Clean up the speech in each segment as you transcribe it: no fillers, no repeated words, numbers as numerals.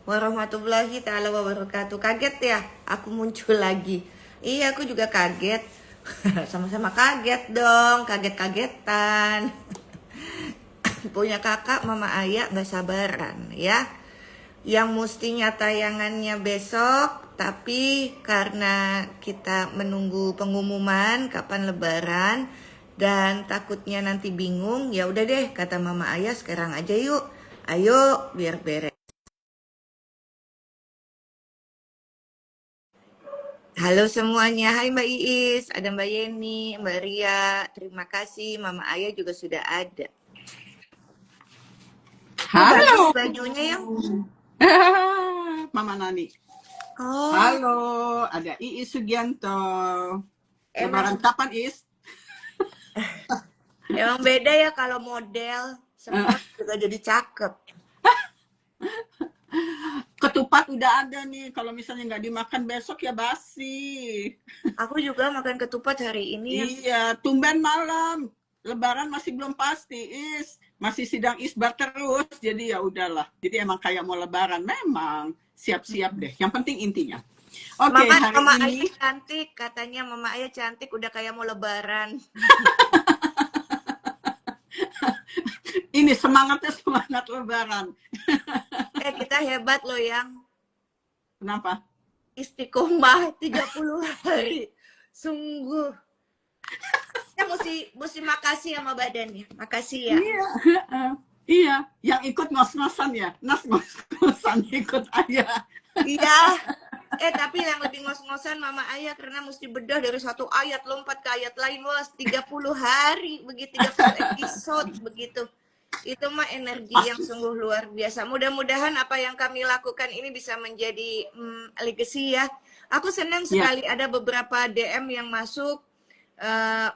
warahmatullahi taala wabarakatuh. Kaget ya, aku muncul lagi. Iya, aku juga kaget. Sama-sama kaget dong, kaget-kagetan. Punya kakak, mama ayah nggak sabaran ya. Yang mestinya tayangannya besok, tapi karena kita menunggu pengumuman kapan lebaran dan takutnya nanti bingung, ya udah deh kata mama ayah sekarang aja yuk. Ayo biar beres. Halo semuanya, hai Mbak Iis, ada Mbak Yeni, Mbak Ria, terima kasih, Mama Ayah juga sudah ada. Bagus Halo. bajunya yang. Mama Nani. Oh, Halo, ada Iis Sugianto. Lebaran emang kapan, Is? emang beda ya kalau model, semua juga jadi cakep. Ketupat udah ada nih, kalau misalnya nggak dimakan besok ya basi. Aku juga makan ketupat hari ini ya. Iya, tumben malam. Lebaran masih belum pasti, Is. Masih sidang isbat terus, jadi ya udahlah. Jadi emang kayak mau lebaran, memang siap-siap deh. Yang penting intinya. Oke, hari Mama ini Ayah cantik, katanya Mama Ayah cantik udah kayak mau lebaran. ini semangatnya semangat lebaran. Kita hebat loh yang Kenapa? istiqomah 30 hari. Sungguh. Saya mesti makasih sama badannya. Makasih ya. Iya, iya. Yang ikut ngos-ngosan ya, ngos-ngosan ikut ayah. Iya. Tapi yang lebih ngos-ngosan Mama Ayah karena mesti bedah dari satu ayat lompat ke ayat lain. Wah, 30 hari begitu, 30 episode begitu. Itu mah energi yang sungguh luar biasa. Mudah-mudahan apa yang kami lakukan ini bisa menjadi legacy ya. Aku senang sekali ada beberapa DM yang masuk,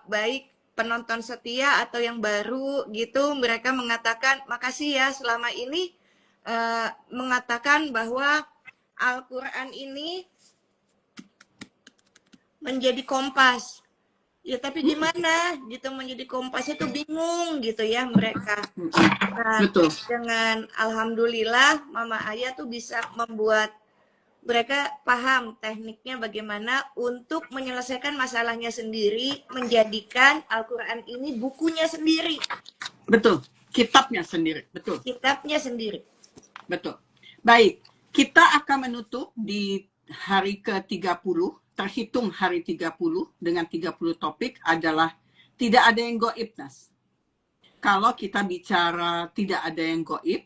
baik penonton setia atau yang baru gitu. Mereka mengatakan makasih ya selama ini, mengatakan bahwa Al-Quran ini menjadi kompas. Ya tapi gimana gitu menjadi kompas itu bingung gitu ya mereka. Nah, Betul. dengan alhamdulillah Mama Ayah tuh bisa membuat mereka paham tekniknya bagaimana untuk menyelesaikan masalahnya sendiri, menjadikan Al-Quran ini bukunya sendiri. Betul, kitabnya sendiri, betul. Kitabnya sendiri. Betul. Baik, kita akan menutup di hari ke-30, terhitung hari 30 dengan 30 topik adalah tidak ada yang goib, Nas. Kalau kita bicara tidak ada yang goib,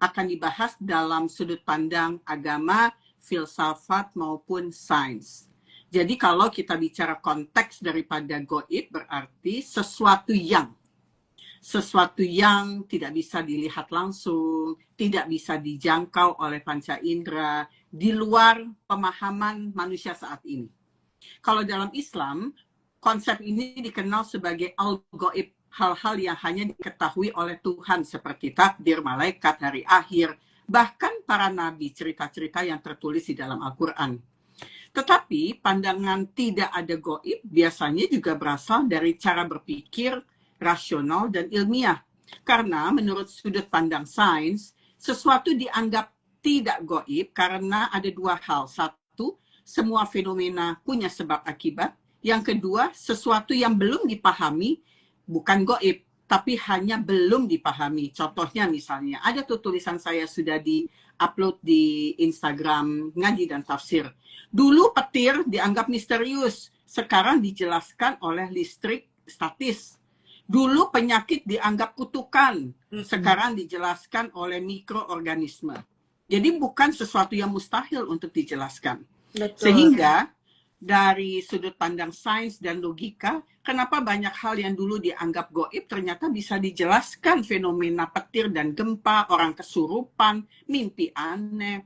akan dibahas dalam sudut pandang agama, filsafat maupun sains. Jadi kalau kita bicara konteks daripada goib berarti sesuatu yang tidak bisa dilihat langsung, tidak bisa dijangkau oleh panca indera, di luar pemahaman manusia saat ini. Kalau dalam Islam, konsep ini dikenal sebagai al-ghaib, hal-hal yang hanya diketahui oleh Tuhan seperti takdir, malaikat, hari akhir, bahkan para nabi, cerita-cerita yang tertulis di dalam Al-Quran. Tetapi pandangan tidak ada gaib biasanya juga berasal dari cara berpikir rasional dan ilmiah. Karena menurut sudut pandang sains, sesuatu dianggap tidak gaib karena ada dua hal. Satu, semua fenomena punya sebab akibat. Yang kedua, sesuatu yang belum dipahami bukan gaib, tapi hanya belum dipahami. Contohnya misalnya, ada tuh tulisan saya sudah di-upload di Instagram Ngaji dan Tafsir. Dulu petir dianggap misterius, sekarang dijelaskan oleh listrik statis. Dulu penyakit dianggap kutukan, sekarang dijelaskan oleh mikroorganisme. Jadi bukan sesuatu yang mustahil untuk dijelaskan. Betul. Sehingga dari sudut pandang sains dan logika, kenapa banyak hal yang dulu dianggap gaib ternyata bisa dijelaskan, fenomena petir dan gempa, orang kesurupan, mimpi aneh,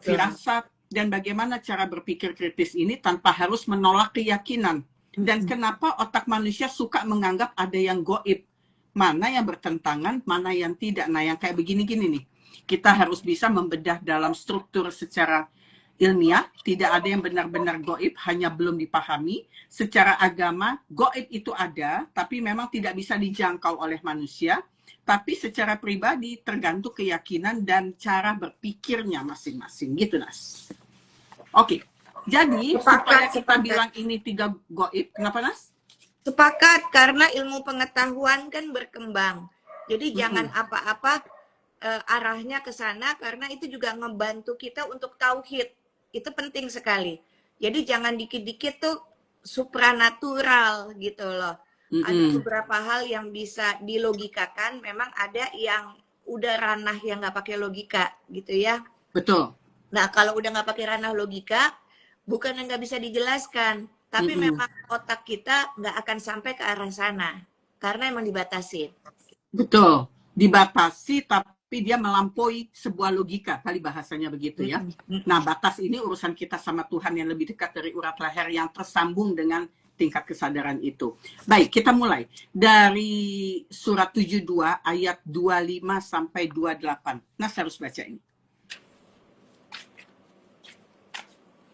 firasat, dan bagaimana cara berpikir kritis ini tanpa harus menolak keyakinan. Dan kenapa otak manusia suka menganggap ada yang gaib, mana yang bertentangan, mana yang tidak. Nah, yang kayak begini-gini nih, kita harus bisa membedah dalam struktur secara ilmiah, tidak ada yang benar-benar gaib, hanya belum dipahami. Secara agama, gaib itu ada, tapi memang tidak bisa dijangkau oleh manusia. Tapi secara pribadi tergantung keyakinan dan cara berpikirnya masing-masing. Gitu, Nas. Oke. Jadi, supaya kita bilang ini 3 goib, kenapa, Nas? Sepakat, karena ilmu pengetahuan kan berkembang. Jadi jangan apa-apa arahnya ke sana, karena itu juga ngebantu kita untuk tauhid. Itu penting sekali. Jadi jangan dikit-dikit tuh supranatural gitu loh. Ada beberapa hal yang bisa dilogikakan, memang ada yang udah ranah yang nggak pakai logika gitu ya. Betul. Nah, kalau udah nggak pakai ranah logika, bukan nggak bisa dijelaskan, tapi memang otak kita nggak akan sampai ke arah sana, karena emang dibatasi. Betul, dibatasi tapi dia melampaui sebuah logika, kali bahasanya begitu ya. Nah, batas ini urusan kita sama Tuhan yang lebih dekat dari urat leher yang tersambung dengan tingkat kesadaran itu. Baik, kita mulai dari surat 72 ayat 25 sampai 28. Nah, saya harus baca ini.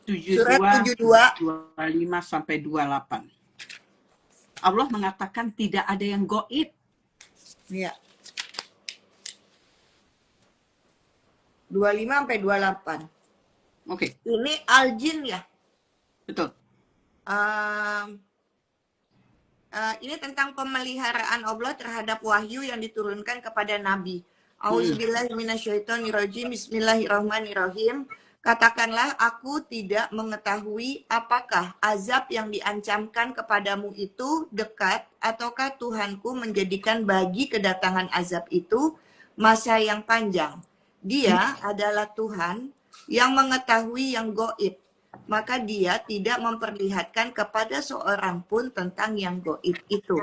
72, 25 sampai 28. Allah mengatakan tidak ada yang goib. Iya. 25 sampai 28. Oke. Ini al-jin ya? Betul. Ini tentang pemeliharaan Allah terhadap wahyu yang diturunkan kepada Nabi. Auzubillahi minasyaitonirrajim. Bismillahirrahmanirrahim. Katakanlah, aku tidak mengetahui apakah azab yang diancamkan kepadamu itu dekat, ataukah Tuhanku menjadikan bagi kedatangan azab itu masa yang panjang. Dia adalah Tuhan yang mengetahui yang goib, maka dia tidak memperlihatkan kepada seorang pun tentang yang goib itu.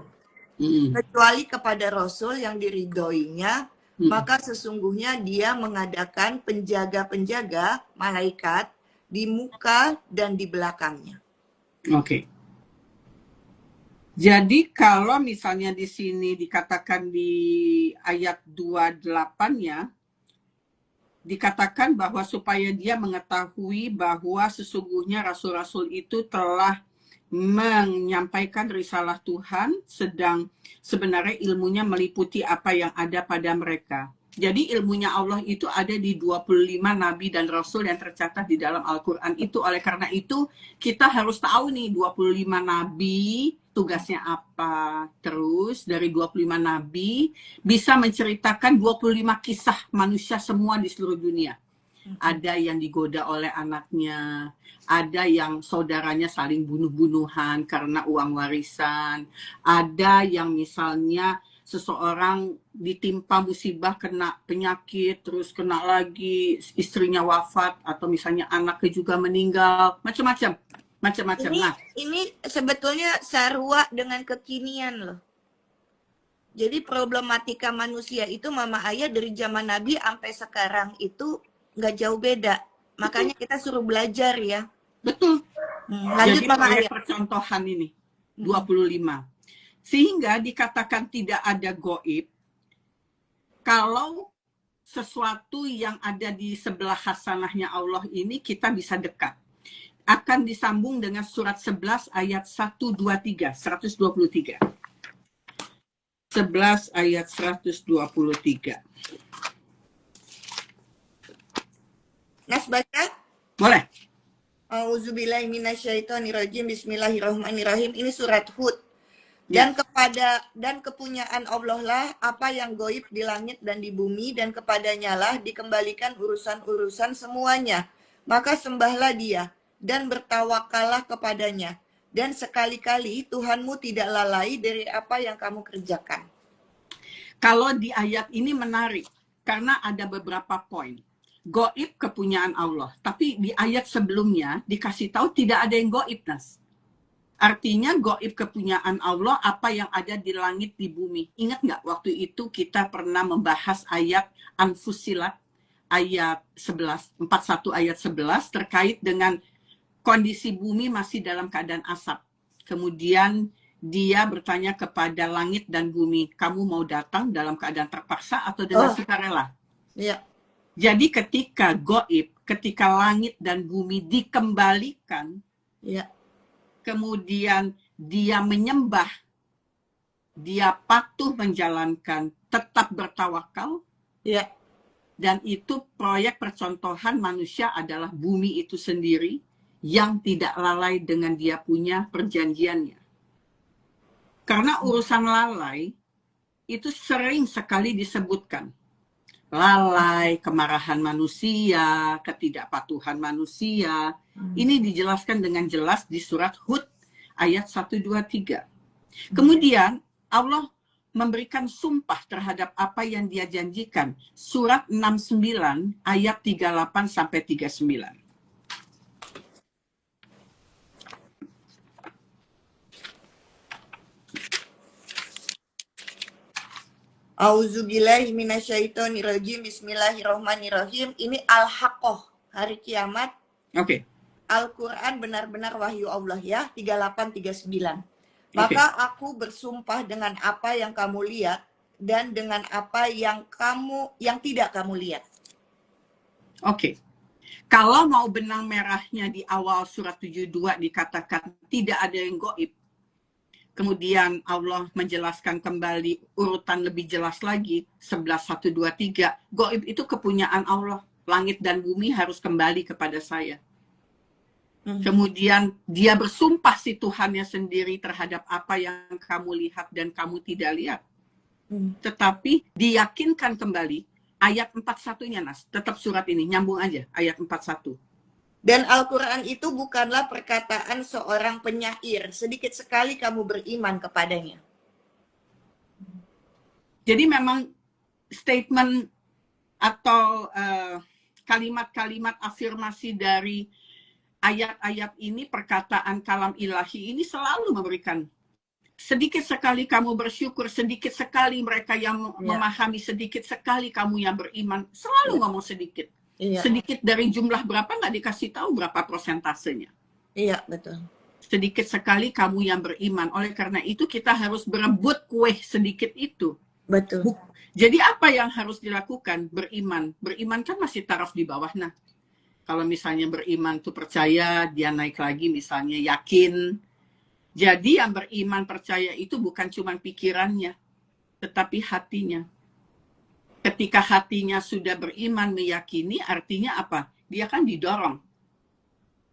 Kecuali kepada Rasul yang diridhoinya, maka sesungguhnya dia mengadakan penjaga-penjaga malaikat di muka dan di belakangnya. Oke. Jadi kalau misalnya di sini dikatakan di ayat 28-nya, dikatakan bahwa supaya dia mengetahui bahwa sesungguhnya rasul-rasul itu telah menyampaikan risalah Tuhan, sedang sebenarnya ilmunya meliputi apa yang ada pada mereka. Jadi ilmunya Allah itu ada di 25 nabi dan rasul yang tercatat di dalam Al-Quran itu. Oleh karena itu kita harus tahu nih 25 nabi tugasnya apa. Terus dari 25 nabi bisa menceritakan 25 kisah manusia semua di seluruh dunia. Ada yang digoda oleh anaknya, ada yang saudaranya saling bunuh-bunuhan karena uang warisan, ada yang misalnya seseorang ditimpa musibah, kena penyakit, terus kena lagi, istrinya wafat, atau misalnya anaknya juga meninggal, macam-macam. Nah, ini sebetulnya sarwa dengan kekinian loh. Jadi problematika manusia itu Mama Ayah dari zaman Nabi sampai sekarang itu nggak jauh beda. Makanya kita suruh belajar ya. Betul. Lanjut jadi Mama Ayah. Percontohan ini 25. Sehingga dikatakan tidak ada goib kalau sesuatu yang ada di sebelah hasanahnya Allah ini kita bisa dekat. Akan disambung dengan surat 11 ayat 123, 123. 11 ayat 123. Nas baca? Boleh. Auzubillahi minasyaitonirrajim. Bismillahirrahmanirrahim. Ini surat Hud. Dan kepunyaan Allah lah apa yang goib di langit dan di bumi, dan kepadanya lah dikembalikan urusan-urusan semuanya. Maka sembahlah dia dan bertawakallah kepadanya. Dan sekali-kali Tuhanmu tidak lalai dari apa yang kamu kerjakan. Kalau di ayat ini menarik karena ada beberapa poin. Goib kepunyaan Allah, tapi di ayat sebelumnya dikasih tahu tidak ada yang goib, Nas. Artinya goib kepunyaan Allah apa yang ada di langit di bumi. Ingat nggak waktu itu kita pernah membahas ayat Anfusilat ayat 11, 41 ayat 11 terkait dengan kondisi bumi masih dalam keadaan asap. Kemudian dia bertanya kepada langit dan bumi, kamu mau datang dalam keadaan terpaksa atau dengan sukarela? Iya. Jadi ketika goib, ketika langit dan bumi dikembalikan, ya, kemudian dia menyembah dia patuh menjalankan, tetap bertawakal, Ya. dan itu proyek percontohan manusia adalah bumi itu sendiri yang tidak lalai dengan dia punya perjanjiannya. Karena urusan lalai itu sering sekali disebutkan. Lalai, kemarahan manusia, ketidakpatuhan manusia. Ini dijelaskan dengan jelas di surat Hud ayat 1, 2, 3. Kemudian Allah memberikan sumpah terhadap apa yang dia janjikan. Surat 69 ayat 38 sampai 39. Auzubillahi minasyaitonirrajim. Bismillahirrahmanirrahim. Ini Al-Haqqah, hari kiamat. Oke. Al-Quran benar-benar wahyu Allah ya, 38, 39. Oke. Maka aku bersumpah dengan apa yang kamu lihat dan dengan apa yang tidak kamu lihat. Oke. Kalau mau benang merahnya di awal surat 72 dikatakan tidak ada yang gaib. Kemudian Allah menjelaskan kembali urutan lebih jelas lagi 11, 1, 2, 3. Gaib itu kepunyaan Allah. Langit dan bumi harus kembali kepada saya. Kemudian dia bersumpah si Tuhannya sendiri terhadap apa yang kamu lihat dan kamu tidak lihat. Tetapi diyakinkan kembali ayat 41-nya, Nas. Tetap surat ini, nyambung aja ayat 41. Dan Al-Quran itu bukanlah perkataan seorang penyair. Sedikit sekali kamu beriman kepadanya. Jadi memang statement atau kalimat-kalimat afirmasi dari ayat-ayat ini, perkataan kalam ilahi ini selalu memberikan sedikit sekali kamu bersyukur, sedikit sekali mereka yang memahami, sedikit sekali kamu yang beriman, selalu ngomong sedikit. Sedikit dari jumlah berapa nggak dikasih tahu berapa persentasenya. Iya, betul. Sedikit sekali kamu yang beriman. Oleh karena itu kita harus berebut kue sedikit itu. Betul. Jadi apa yang harus dilakukan? Beriman. Beriman kan masih taraf di bawah. Nah, kalau misalnya beriman itu percaya, dia naik lagi misalnya yakin. Jadi yang beriman percaya itu bukan cuma pikirannya, tetapi hatinya. Ketika hatinya sudah beriman, meyakini, artinya apa? Dia kan didorong.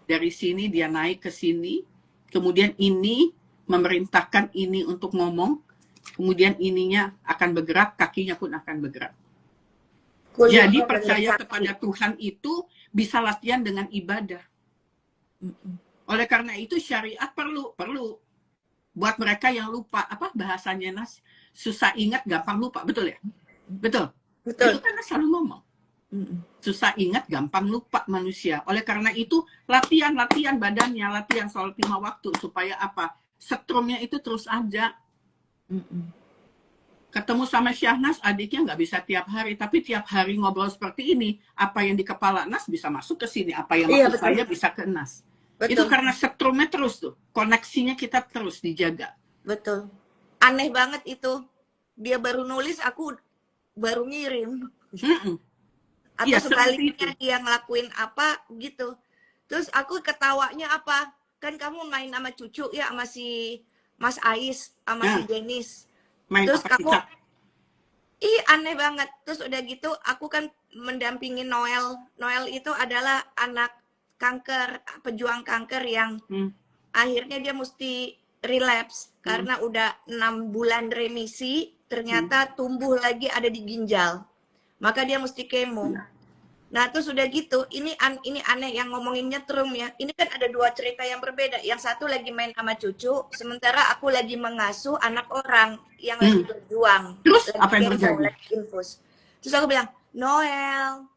Dari sini dia naik ke sini, kemudian ini memerintahkan ini untuk ngomong, kemudian ininya akan bergerak, kakinya pun akan bergerak. Jadi percaya kepada Tuhan itu bisa latihan dengan ibadah. Oleh karena itu syariat perlu buat mereka yang lupa, apa bahasanya, Nas? Susah ingat, gampang lupa, betul ya? Betul. Itu kan selalu ngomong. Susah ingat, gampang lupa manusia. Oleh karena itu latihan badannya, latihan soal 5 waktu supaya apa? Setrumnya itu terus ada. Ketemu sama Syahnas, adiknya nggak bisa tiap hari, tapi tiap hari ngobrol seperti ini, apa yang di kepala Nas bisa masuk ke sini, apa yang masuk saya bisa ke Nas. Betul. Itu karena setrumnya terus tuh, koneksinya kita terus dijaga. Betul. Aneh banget itu. Dia baru nulis, aku baru ngirim. Atau ya, sebaliknya dia ngelakuin apa gitu. Terus aku ketawanya apa? Kan kamu main sama cucu ya, sama si Mas Ais, sama si Denis. Main terus apa kamu, kita? aneh banget. Terus udah gitu, aku kan mendampingi Noel. Noel itu adalah anak kanker, pejuang kanker yang akhirnya dia mesti relapse karena udah 6 bulan remisi, ternyata tumbuh lagi ada di ginjal. Maka dia mesti kemo. Nah, terus udah gitu, ini aneh yang ngomongin nyetrum ya. Ini kan ada 2 cerita yang berbeda. Yang satu lagi main sama cucu, sementara aku lagi mengasuh anak orang yang lagi berjuang. Terus lagi apa yang terjadi? Lagi infus. Terus aku bilang, Noel,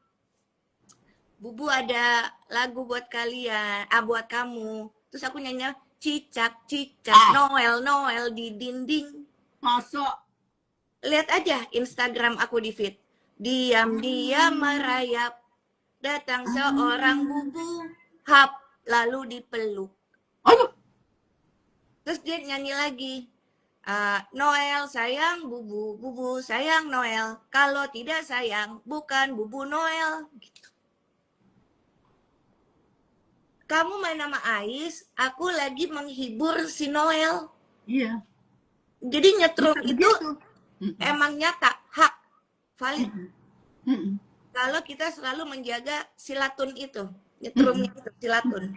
Bubu ada lagu buat kalian, buat kamu. Terus aku nyanyi, cicak, Noel di dinding. Masuk. Lihat aja Instagram aku di feed. Diam-diam merayap, datang seorang bubu, hap, lalu dipeluk. Terus dia nyanyi lagi, Noel sayang bubu, bubu sayang Noel. Kalau tidak sayang, bukan bubu Noel. Gitu. Kamu main sama Ais, aku lagi menghibur si Noel. Iya. Jadi nyetrum Bisa itu begitu. emang nyata, hak, valid. Mm-mm. Kalau kita selalu menjaga silatun itu, nyetrumnya itu, silatun.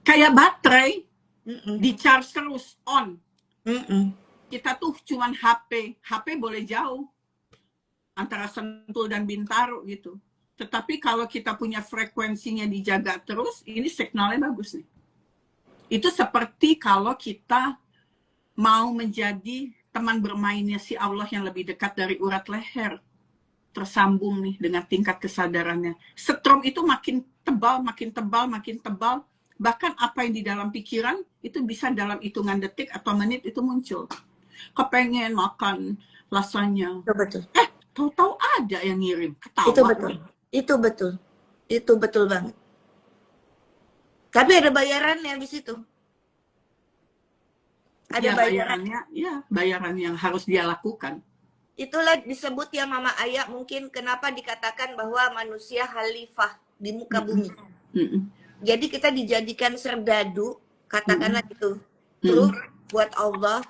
Kayak baterai, Mm-mm. di charge terus, on. Mm-mm. Kita tuh cuman HP boleh jauh antara Sentul dan Bintaro gitu. Tetapi kalau kita punya frekuensinya dijaga terus, ini signalnya bagus nih. Itu seperti kalau kita mau menjadi teman bermainnya si Allah yang lebih dekat dari urat leher. Tersambung nih dengan tingkat kesadarannya. Strom itu makin tebal, makin tebal, makin tebal. Bahkan apa yang di dalam pikiran itu bisa dalam hitungan detik atau menit itu muncul. Kepengen makan lasanya. Itu betul. Tahu-tahu ada yang ngirim. Ketawa. Itu betul. Itu betul. Itu betul banget. Tapi ada bayarannya di situ. Ada Ya, bayarannya, ya bayaran yang harus dia lakukan. Itulah disebut ya Mama Ayah mungkin kenapa dikatakan bahwa manusia khalifah di muka bumi. Jadi kita dijadikan serdadu, katakanlah itu, true buat Allah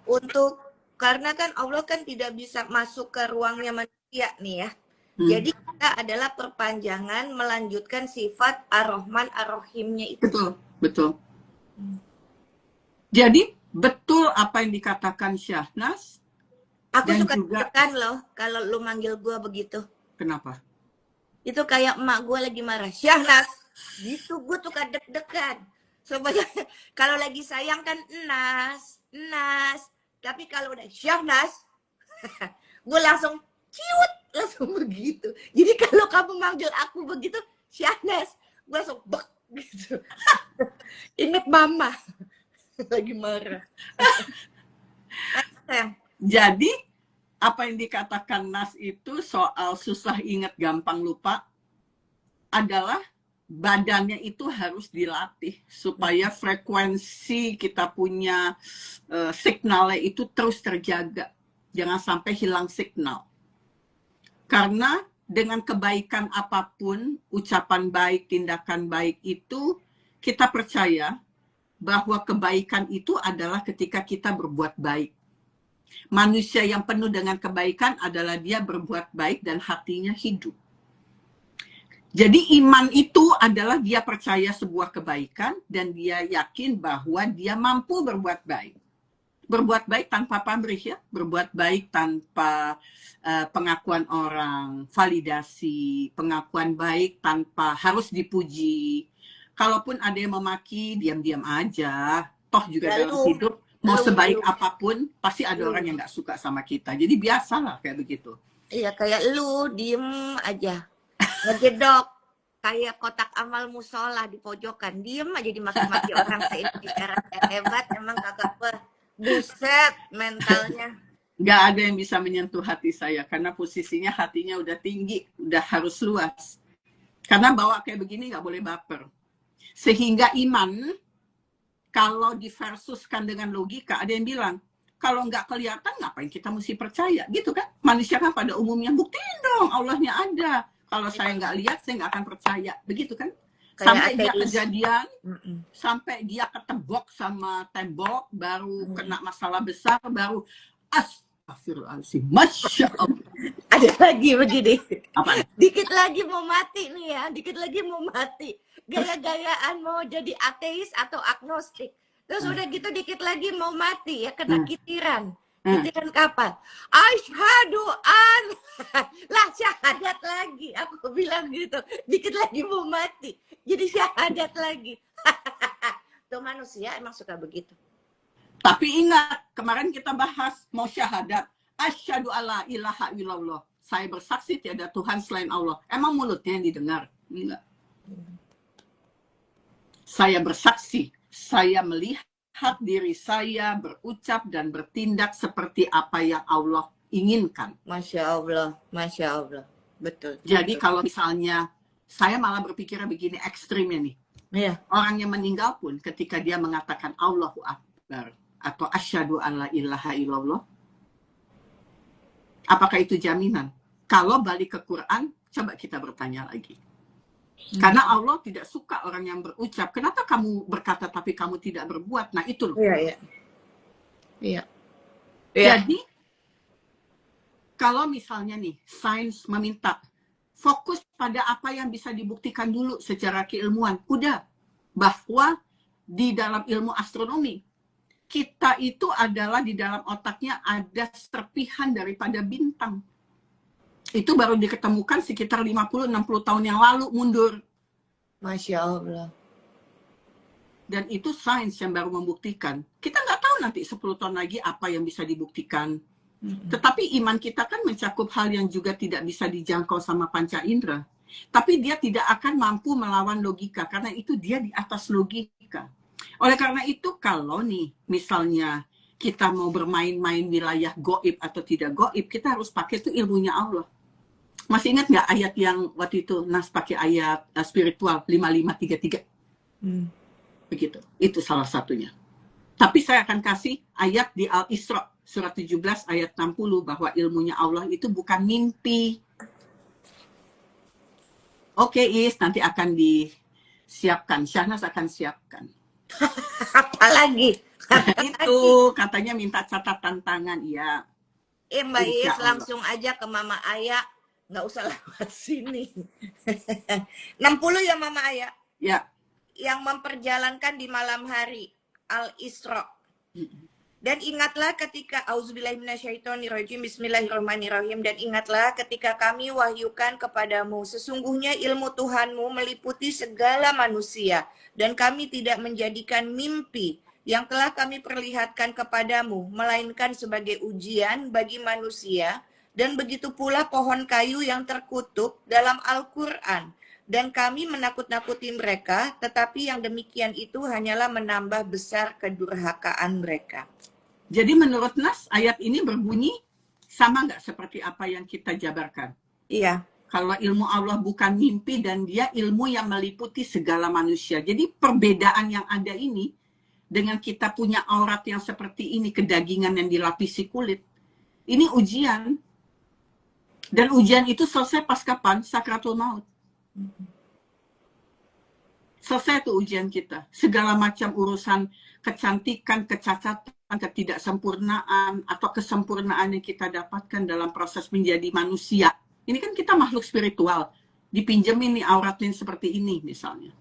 untuk karena kan Allah kan tidak bisa masuk ke ruangnya manusia nih ya. Jadi kita adalah perpanjangan melanjutkan sifat Ar-Rahman Ar-Rahimnya itu. Betul, betul. Jadi betul apa yang dikatakan Syahnas. Aku dan suka juga tekan loh kalau lu manggil gue begitu. Kenapa? Itu kayak emak gue lagi marah. Syahnas, gitu gue tuh deg-degan. Sebenarnya kalau lagi sayang kan Nas. Tapi kalau udah Syahnas, gue langsung ciut, langsung begitu. Jadi kalau kamu manggil aku begitu, Syahnas, gue langsung bek gitu. Ingat mama lagi marah. Sayang. Jadi apa yang dikatakan Nas itu soal susah ingat gampang lupa adalah badannya itu harus dilatih supaya frekuensi kita punya signalnya itu terus terjaga. Jangan sampai hilang signal. Karena dengan kebaikan apapun, ucapan baik, tindakan baik itu, kita percaya bahwa kebaikan itu adalah ketika kita berbuat baik. Manusia yang penuh dengan kebaikan adalah dia berbuat baik dan hatinya hidup. Jadi iman itu adalah dia percaya sebuah kebaikan dan dia yakin bahwa dia mampu berbuat baik. Berbuat baik tanpa pamrih ya, berbuat baik tanpa pengakuan orang, validasi, pengakuan baik tanpa harus dipuji. Kalaupun ada yang memaki, diam-diam aja. Toh juga dalam hidup mau sebaik apapun pasti ada orang yang nggak suka sama kita. Jadi biasalah kayak begitu. Iya kayak lu diem aja ngegedok kayak kotak amal musola di pojokan, diem aja dimaki-maki orang se-Indonesia hebat emang kakak gue. Buset mentalnya. Nggak ada yang bisa menyentuh hati saya karena posisinya hatinya udah tinggi, udah harus luas. Karena bawa kayak begini nggak boleh baper. Sehingga iman kalau diversuskan dengan logika, ada yang bilang, kalau nggak kelihatan, ngapain kita mesti percaya? Gitu kan? Manusia kan pada umumnya, buktiin dong, Allahnya ada. Kalau saya nggak lihat, saya nggak akan percaya. Begitu kan? Sampai dia kejadian, sampai dia ketebok sama tembok, baru kena masalah besar, baru astagfirullahaladzim, Masya Allah. Ada lagi begini. Apa? Dikit lagi mau mati nih ya, dikit lagi mau mati. Gaya-gayaan mau jadi ateis atau agnostik. Terus udah gitu dikit lagi mau mati ya kena kitiran. Kitiran kapan? Asyhadu an lah syahadat lagi. Aku bilang gitu. Dikit lagi mau mati. Jadi syahadat lagi. Tuh manusia emang suka begitu. Tapi ingat, kemarin kita bahas mau syahadat. Asyhadu alla ilaha illallah. Saya bersaksi tiada Tuhan selain Allah. Emang mulutnya yang didengar? Enggak. Saya bersaksi, saya melihat diri saya berucap dan bertindak seperti apa yang Allah inginkan. Masya Allah, Masya Allah. Betul. Jadi kalau misalnya, saya malah berpikirnya begini ekstrimnya nih. Iya. Orang yang meninggal pun ketika dia mengatakan Allahu Akbar atau asyhadu alla ilaha illallah, apakah itu jaminan? Kalau balik ke Quran, coba kita bertanya lagi. Karena Allah tidak suka orang yang berucap. Kenapa kamu berkata tapi kamu tidak berbuat? Nah itu loh. Iya, iya. Iya. Iya. Jadi kalau misalnya nih sains meminta fokus pada apa yang bisa dibuktikan dulu secara keilmuan, udah, bahwa di dalam ilmu astronomi kita itu adalah di dalam otaknya ada serpihan daripada bintang. Itu baru diketemukan sekitar 50-60 tahun yang lalu mundur. Masya Allah. Dan itu sains yang baru membuktikan. Kita nggak tahu nanti 10 tahun lagi apa yang bisa dibuktikan. Tetapi iman kita kan mencakup hal yang juga tidak bisa dijangkau sama panca indera. Tapi dia tidak akan mampu melawan logika, karena itu dia di atas logika. Oleh karena itu, kalau nih misalnya kita mau bermain-main wilayah goib atau tidak goib, kita harus pakai itu ilmunya Allah. Masih ingat nggak ayat yang waktu itu Nas pakai ayat spiritual 5533? Begitu. Itu salah satunya. Tapi saya akan kasih ayat di Al-Isra surat 17 ayat 60 bahwa ilmunya Allah itu bukan mimpi. Oke, Is, nanti akan disiapkan. Syahnas akan siapkan. Apalagi? Itu katanya minta catatan tangan, ya. Mbak Is, Insya Allah. langsung aja ke Mama Aya. Nggak usah lewat sini. 60 ya Mama Aya? Ya. Yang memperjalankan di malam hari. Al-Isra. Dan ingatlah ketika auzubillahiminasyaitonirrajim, bismillahirrahmanirrahim, dan ingatlah ketika kami wahyukan kepadamu, sesungguhnya ilmu Tuhanmu meliputi segala manusia, dan kami tidak menjadikan mimpi yang telah kami perlihatkan kepadamu, melainkan sebagai ujian bagi manusia, dan begitu pula pohon kayu yang terkutuk dalam Al-Quran. Dan kami menakut-nakuti mereka, tetapi yang demikian itu hanyalah menambah besar kedurhakaan mereka. Jadi menurut Nas, ayat ini berbunyi sama nggak seperti apa yang kita jabarkan? Iya. Kalau ilmu Allah bukan mimpi dan dia ilmu yang meliputi segala manusia. Jadi perbedaan yang ada ini, dengan kita punya aurat yang seperti ini, kedagingan yang dilapisi kulit, ini ujian. Dan ujian itu selesai pas kapan? Sakratul maut. Selesai tuh ujian kita. Segala macam urusan kecantikan, kecacatan, ketidaksempurnaan, atau kesempurnaan yang kita dapatkan dalam proses menjadi manusia. Ini kan kita makhluk spiritual. Dipinjemin nih auratnya seperti ini misalnya.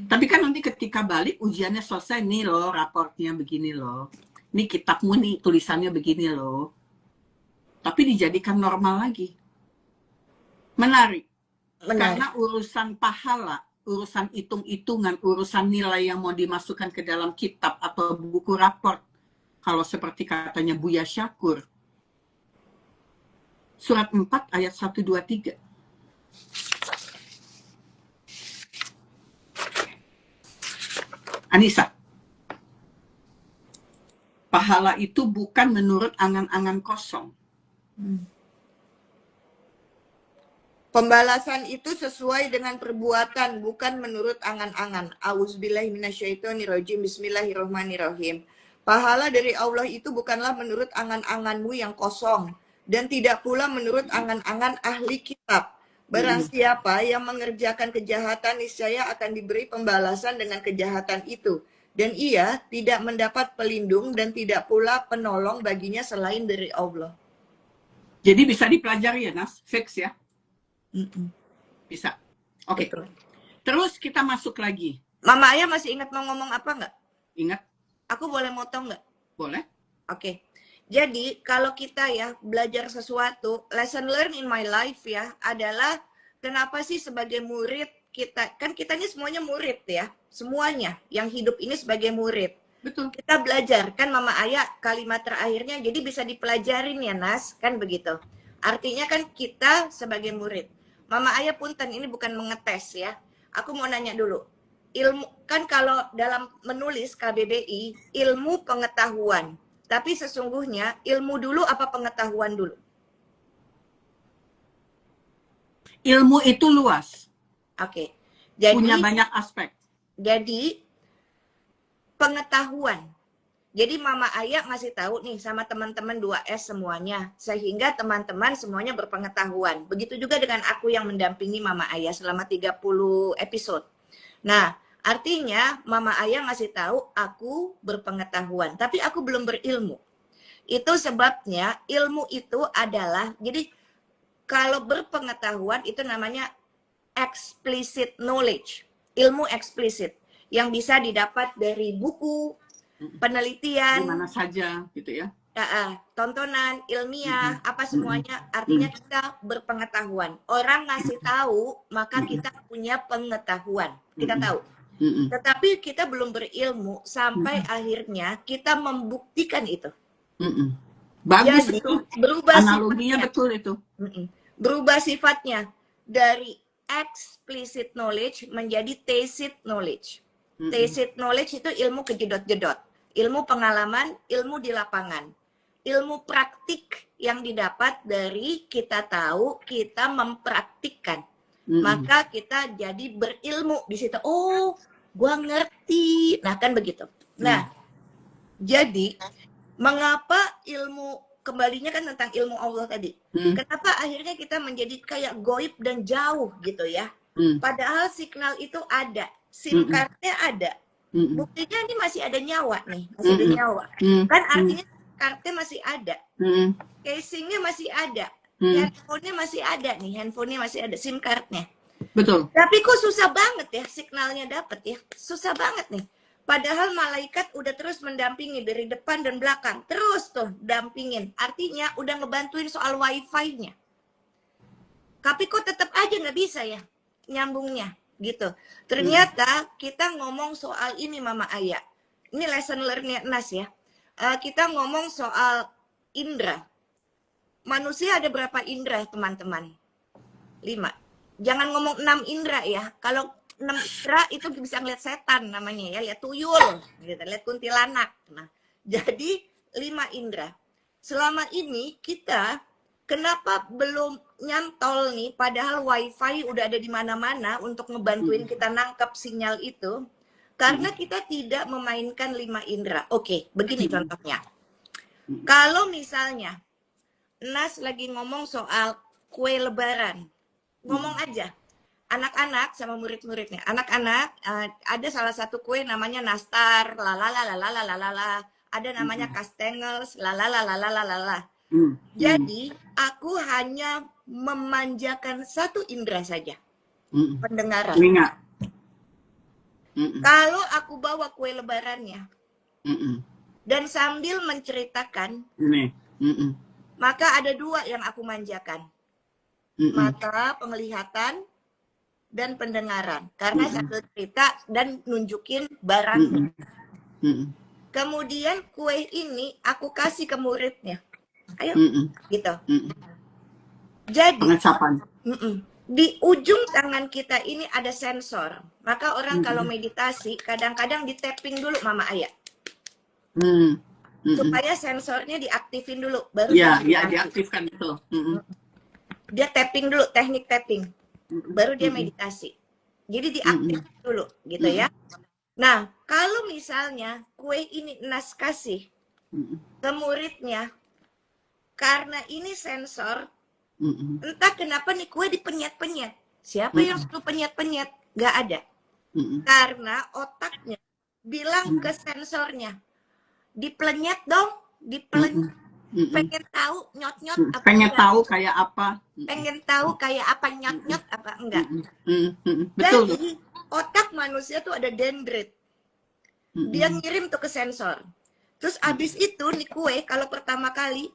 Tapi kan nanti ketika balik ujiannya selesai, nih loh raportnya begini loh. Ini kitabmu nih tulisannya begini loh. Tapi dijadikan normal lagi. Menarik. Karena urusan pahala, urusan hitung-hitungan, urusan nilai yang mau dimasukkan ke dalam kitab atau buku raport, kalau seperti katanya Buya Syakur, surat 4 ayat 1, 2, 3. Anissa, pahala itu bukan menurut angan-angan kosong. Pembalasan itu sesuai dengan perbuatan, bukan menurut angan-angan. Auzubillahiminasyaitonirrajim, bismillahirrahmanirrahim. Pahala dari Allah itu bukanlah menurut angan-anganmu yang kosong, dan tidak pula menurut angan-angan ahli kitab. Barang siapa yang mengerjakan kejahatan, niscaya akan diberi pembalasan dengan kejahatan itu. Dan ia tidak mendapat pelindung dan tidak pula penolong baginya selain dari Allah. Jadi bisa dipelajari ya, Nas? Fix ya? Bisa. Oke. Terus kita masuk lagi. Mama Ayah masih ingat mau ngomong apa nggak? Ingat. Aku boleh motong nggak? Boleh. Oke. Jadi kalau kita ya belajar sesuatu, lesson learn in my life ya adalah kenapa sih sebagai murid kita, kan kita ini semuanya murid ya, semuanya yang hidup ini sebagai murid. Betul. Kita belajar, kan Mama Ayah kalimat terakhirnya jadi bisa dipelajarin ya Nas, kan begitu. Artinya kan kita sebagai murid. Mama Ayah punten, ini bukan mengetes ya. Aku mau nanya dulu. Ilmu, kan kalau dalam menulis KBBI, ilmu pengetahuan. Tapi sesungguhnya ilmu dulu apa pengetahuan dulu? Ilmu itu luas. Oke. Jadi, punya banyak aspek. Jadi pengetahuan. Jadi Mama Ayah ngasih tahu nih sama teman-teman 2S semuanya. Sehingga teman-teman semuanya berpengetahuan. Begitu juga dengan aku yang mendampingi Mama Ayah selama 30 episode. Nah, Artinya, Mama Ayah ngasih tahu aku berpengetahuan, tapi aku belum berilmu. Itu sebabnya ilmu itu adalah, jadi kalau berpengetahuan itu namanya explicit knowledge, ilmu eksplisit yang bisa didapat dari buku, di penelitian, mana saja gitu ya. tontonan, ilmiah, apa semuanya. Artinya kita berpengetahuan. Orang ngasih tahu, maka kita punya pengetahuan. Kita tahu. Tetapi kita belum berilmu sampai akhirnya kita membuktikan itu. Bagus Jadi, itu. berubah Analoginya sifatnya. betul itu. Berubah sifatnya dari explicit knowledge menjadi tacit knowledge. Tacit knowledge itu ilmu kejedot-jedot, ilmu pengalaman, ilmu di lapangan, ilmu praktik yang didapat dari kita tahu, kita mempraktikkan. Maka kita jadi berilmu di situ. Oh, gua ngerti. Nah, kan begitu. Nah, jadi mengapa ilmu, kembalinya kan tentang ilmu Allah tadi. Kenapa akhirnya kita menjadi kayak goib dan jauh gitu ya. Padahal signal itu ada, SIM cardnya ada. Buktinya ini masih ada nyawa nih, masih ada nyawa. Kan artinya cardnya masih ada, casingnya masih ada, handphonenya masih ada nih, handphonenya masih ada, SIM cardnya. Betul. Tapi kok susah banget ya signalnya dapet ya, susah banget nih. Padahal malaikat udah terus mendampingi dari depan dan belakang. Terus tuh dampingin. Artinya udah ngebantuin soal wifi-nya. Tapi kok tetap aja nggak bisa ya nyambungnya gitu. Ternyata kita ngomong soal ini Mama Ayah. Ini lesson learn-nya Nas ya. Kita ngomong soal indera. Manusia ada berapa indera teman-teman? 5. Jangan ngomong 6 indera ya. Kalau 6 indera itu bisa ngeliat setan namanya ya, lihat tuyul, gitu, lihat kuntilanak. Nah, jadi 5 indera. Selama ini kita kenapa belum nyantol nih, padahal wifi udah ada di mana-mana untuk ngebantuin kita nangkep sinyal itu, karena kita tidak memainkan 5 indera. Oke, begini contohnya. Kalau misalnya Nas lagi ngomong soal kue lebaran, ngomong aja. Anak-anak sama murid-muridnya. Anak-anak ada salah satu kue namanya nastar, lalala. Ada namanya kastengels, lalala. Jadi aku hanya memanjakan satu indera saja, pendengaran. Kalau aku bawa kue lebarannya dan sambil menceritakan, maka ada 2 yang aku manjakan, mata penglihatan dan pendengaran, karena sambil cerita dan nunjukin barangnya. Kemudian kue ini aku kasih ke muridnya, ayo gitu. Jadi di ujung tangan kita ini ada sensor, maka orang kalau meditasi kadang-kadang di tapping dulu Mama Ayah, supaya sensornya diaktifin dulu, baru ya diaktifkan itu. Dia tapping dulu, teknik tapping, baru dia meditasi. Jadi diaktifkan dulu gitu ya. Nah, kalau misalnya kue ini Nas kasih ke muridnya, karena ini sensor, entah kenapa nih kue dipenyet-penyet. Siapa yang suruh penyet-penyet? Gak ada. Karena otaknya bilang ke sensornya, dipelenyet dong, dipelenyet. Pengen tahu nyot-nyot apa pengen enggak? Tahu kayak apa? Pengen tahu kayak apa, nyot-nyot apa enggak? Betul. Jadi otak manusia tuh ada dendrit. Dia ngirim tuh ke sensor. Terus abis itu nih kue kalau pertama kali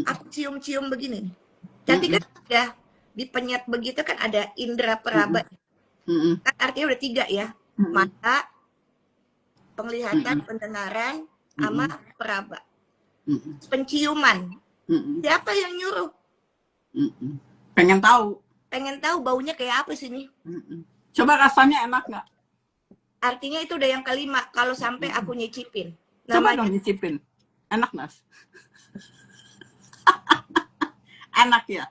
aku cium-cium begini. Tapi kan udah dipenyet begitu kan ada indera peraba. Kan artinya udah 3 ya. Mata, penglihatan, pendengaran, sama peraba. Penciuman. Siapa yang nyuruh? Pengen tahu. Pengen tahu baunya kayak apa sih nih? Coba rasanya enak nggak? Artinya itu udah yang kelima. Kalau sampai aku nyicipin. Coba dong nyicipin. Enak, Nas? Enak ya?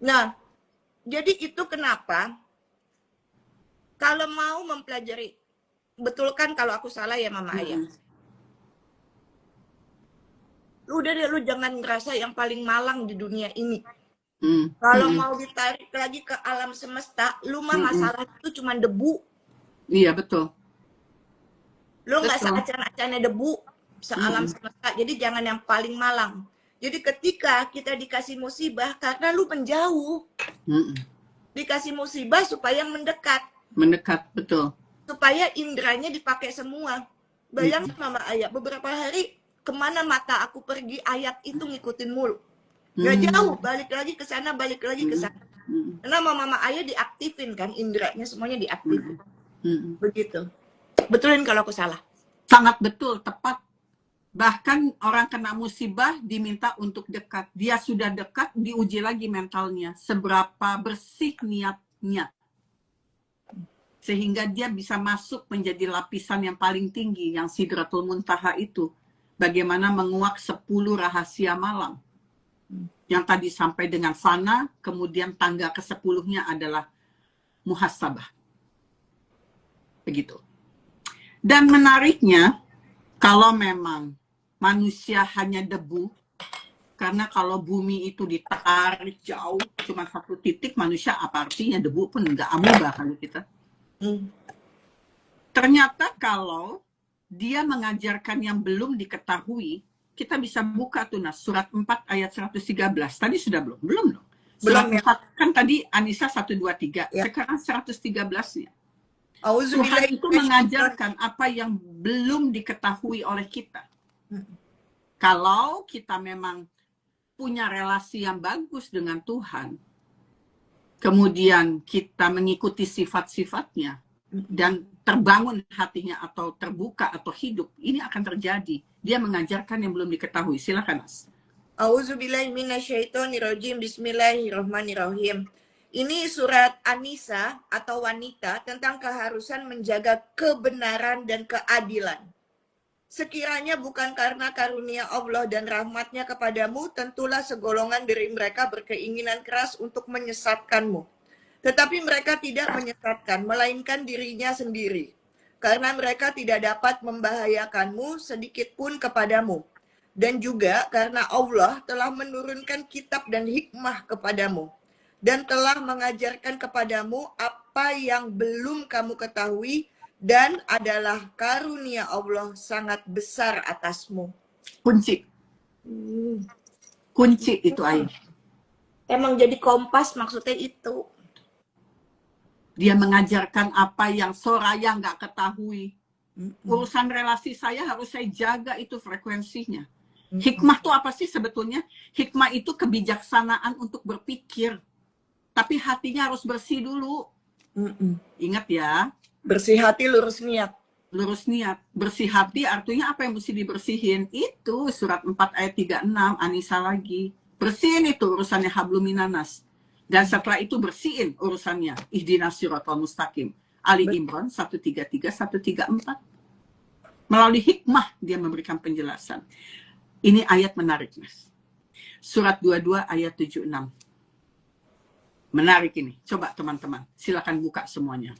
Nah, jadi itu kenapa kalau mau mempelajari, betul kan kalau aku salah ya Mama Ayah. Lu udah deh, lu jangan ngerasa yang paling malang di dunia ini. Kalau mau ditarik lagi ke alam semesta, lu mah masalah itu cuma debu. Iya, betul. Lu nggak Betul. seacan-acannya debu sealam semesta. Jadi jangan yang paling malang. Jadi ketika kita dikasih musibah karena lu menjauh, dikasih musibah supaya mendekat. Mendekat, betul. Supaya indranya dipakai semua. Bayangin Mama Ayah, beberapa hari kemana mata aku pergi, ayat itu ngikutin mulu. Gak jauh, balik lagi ke sana, balik lagi ke sana. Karena Mama Ayah diaktifin kan, indranya semuanya diaktifin. Begitu. Betulin kalau aku salah. Sangat betul, tepat. Bahkan orang kena musibah diminta untuk dekat. Dia sudah dekat, diuji lagi mentalnya. Seberapa bersih niatnya. Sehingga dia bisa masuk menjadi lapisan yang paling tinggi, yang Sidratul Muntaha itu. Bagaimana menguak 10 rahasia malam. Yang tadi sampai dengan fana, kemudian tangga ke-10-nya adalah muhasabah. Begitu. Dan menariknya, kalau memang manusia hanya debu, karena kalau bumi itu ditarik jauh, cuma satu titik, manusia apa artinya? Debu pun nggak amuba kalau kita. Ternyata kalau dia mengajarkan yang belum diketahui, kita bisa buka tuh surat 4 ayat 113. Tadi sudah belum? Belum dong. Surat 4 kan tadi Anissa 123, sekarang 113-nya. Tuhan itu mengajarkan apa yang belum diketahui oleh kita. Kalau kita memang punya relasi yang bagus dengan Tuhan, kemudian kita mengikuti sifat-sifatnya, dan terbangun hatinya atau terbuka atau hidup, ini akan terjadi. Dia mengajarkan yang belum diketahui. Silakan, Mas. Auzubillahi minasyaitonirrajim. Bismillahirrahmanirrahim. Ini surat Anisa atau wanita tentang keharusan menjaga kebenaran dan keadilan. Sekiranya bukan karena karunia Allah dan rahmatnya kepadamu, tentulah segolongan dari mereka berkeinginan keras untuk menyesatkanmu. Tetapi mereka tidak menyesatkan, melainkan dirinya sendiri. Karena mereka tidak dapat membahayakanmu sedikit pun kepadamu. Dan juga karena Allah telah menurunkan kitab dan hikmah kepadamu. Dan telah mengajarkan kepadamu apa yang belum kamu ketahui, dan adalah karunia Allah sangat besar atasmu. Kunci. Kunci itu ayat. Emang jadi kompas maksudnya itu. Dia mengajarkan apa yang Soraya nggak ketahui. Urusan relasi saya harus saya jaga itu frekuensinya. Hikmah itu apa sih sebetulnya? Hikmah itu kebijaksanaan untuk berpikir. Tapi hatinya harus bersih dulu. Ingat ya. Bersih hati, lurus niat. Lurus niat. Bersih hati artinya apa yang mesti dibersihin? Itu surat 4 ayat 36, Anissa lagi. Bersihin itu urusannya hablum minanas. Dan setelah itu bersihin urusannya. Ihdinas siratal mustaqim. Ali Imran 133, 134. Melalui hikmah dia memberikan penjelasan. Ini ayat menarik, Mas. Surat 22 ayat 76. Menarik ini. Coba teman-teman, silakan buka semuanya.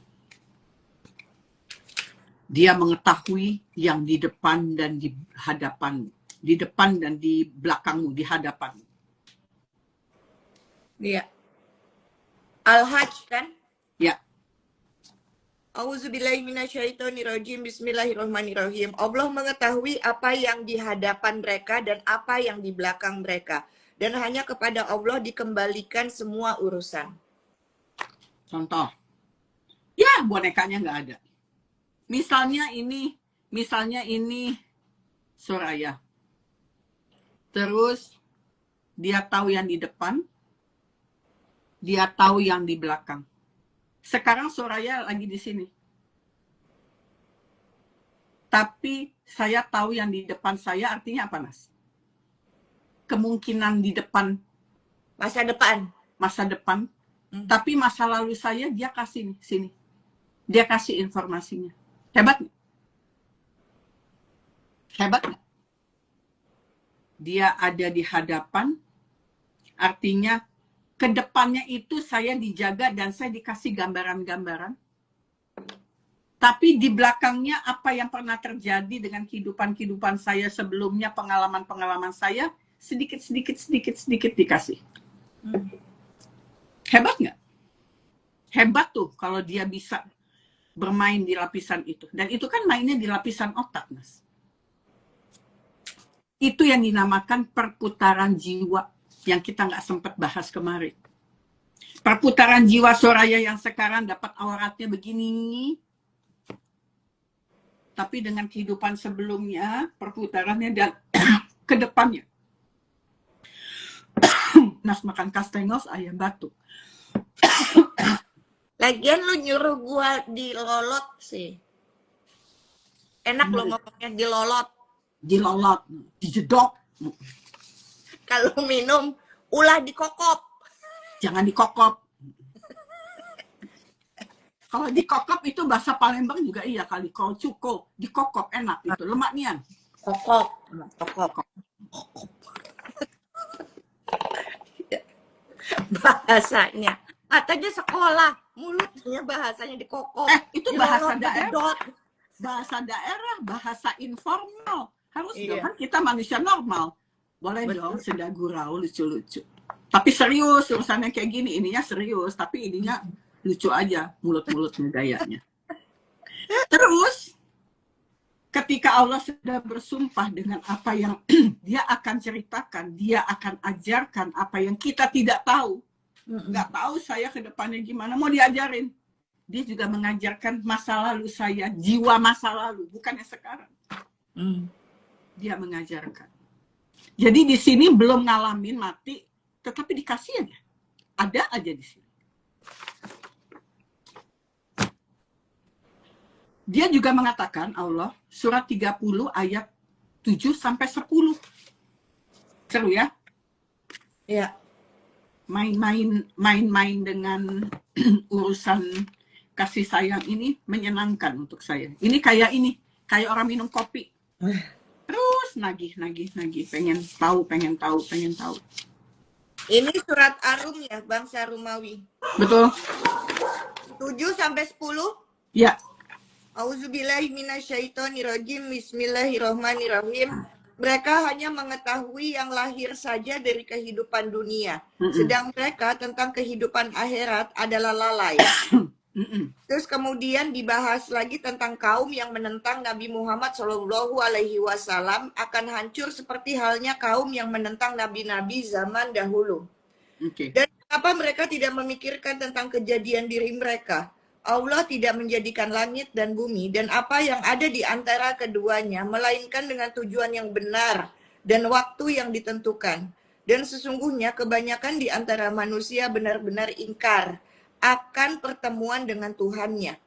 Dia mengetahui yang di depan dan di hadapanmu. Di depan dan di belakangmu, di hadapanmu. Iya. Al-Hajj kan? Ya. Auzubillahi minasyaitonirrajim. Bismillahirrahmanirrahim. Allah mengetahui apa yang di hadapan mereka dan apa yang di belakang mereka. Dan hanya kepada Allah dikembalikan semua urusan. Contoh. Ya, bonekanya nggak ada. Misalnya ini Soraya. Terus dia tahu yang di depan, dia tahu yang di belakang. Sekarang Soraya lagi di sini. Tapi saya tahu yang di depan saya artinya apa, Mas? Kemungkinan di depan. Masa depan. Masa depan. Tapi masa lalu saya dia kasih nih, sini. Dia kasih informasinya. Hebat nggak? Hebat nggak? Dia ada di hadapan, artinya kedepannya itu saya dijaga dan saya dikasih gambaran-gambaran. Tapi di belakangnya apa yang pernah terjadi dengan kehidupan saya sebelumnya, pengalaman-pengalaman saya, sedikit dikasih. Hebat nggak? Hebat tuh kalau dia bisa bermain di lapisan itu. Dan itu kan mainnya di lapisan otak, Mas. Itu yang dinamakan perputaran jiwa yang kita nggak sempat bahas kemarin. Perputaran jiwa Soraya yang sekarang dapat auratnya begini, tapi dengan kehidupan sebelumnya, perputarannya dan ke depannya. Nas makan kastengos, ayam batuk. Lagian lu nyuruh gua dilolot sih. Enak lo ngomongnya dilolot. Dilolot, dijedok. Kalau minum, ulah dikokop. Jangan dikokop. Kalau dikokop itu bahasa Palembang juga iya kali. Kalau cuko, dikokop enak itu. Lemak nian. Kokop. Bahasanya. Katanya sekolah, mulutnya bahasanya dikokop. Itu bahasa daerah. Bahasa daerah, bahasa informal. Harus dong, kan kita manusia normal. Boleh dong senda gurau, lucu-lucu. Tapi serius, urusannya kayak gini. Ininya serius, tapi ininya lucu aja. Mulut-mulutnya gayanya. Terus, ketika Allah sudah bersumpah dengan apa yang dia akan ceritakan, dia akan ajarkan apa yang kita tidak tahu. Nggak tahu saya ke depannya gimana, mau diajarin. Dia juga mengajarkan masa lalu saya, jiwa masa lalu, bukannya sekarang. Dia mengajarkan. Jadi di sini belum ngalamin mati, tetapi dikasih aja. Ada aja di sini. Dia juga mengatakan Allah, surat 30 ayat 7-10. Seru ya? Iya. Main-main dengan urusan kasih sayang ini menyenangkan untuk saya. Ini kayak orang minum kopi. Terus nagih, pengen tahu. Ini surat Arum ya, bangsa Rumawi. Betul. 7-10. Ya. Auzubillahi minasyaitonirrajim. Bismillahirrahmanirrahim. Mereka hanya mengetahui yang lahir saja dari kehidupan dunia. Sedang mereka tentang kehidupan akhirat adalah lalai. Terus kemudian dibahas lagi tentang kaum yang menentang Nabi Muhammad SAW akan hancur seperti halnya kaum yang menentang nabi-nabi zaman dahulu. Dan kenapa mereka tidak memikirkan tentang kejadian diri mereka? Allah tidak menjadikan langit dan bumi dan apa yang ada di antara keduanya, melainkan dengan tujuan yang benar dan waktu yang ditentukan. Dan sesungguhnya kebanyakan di antara manusia benar-benar ingkar akan pertemuan dengan Tuhannya.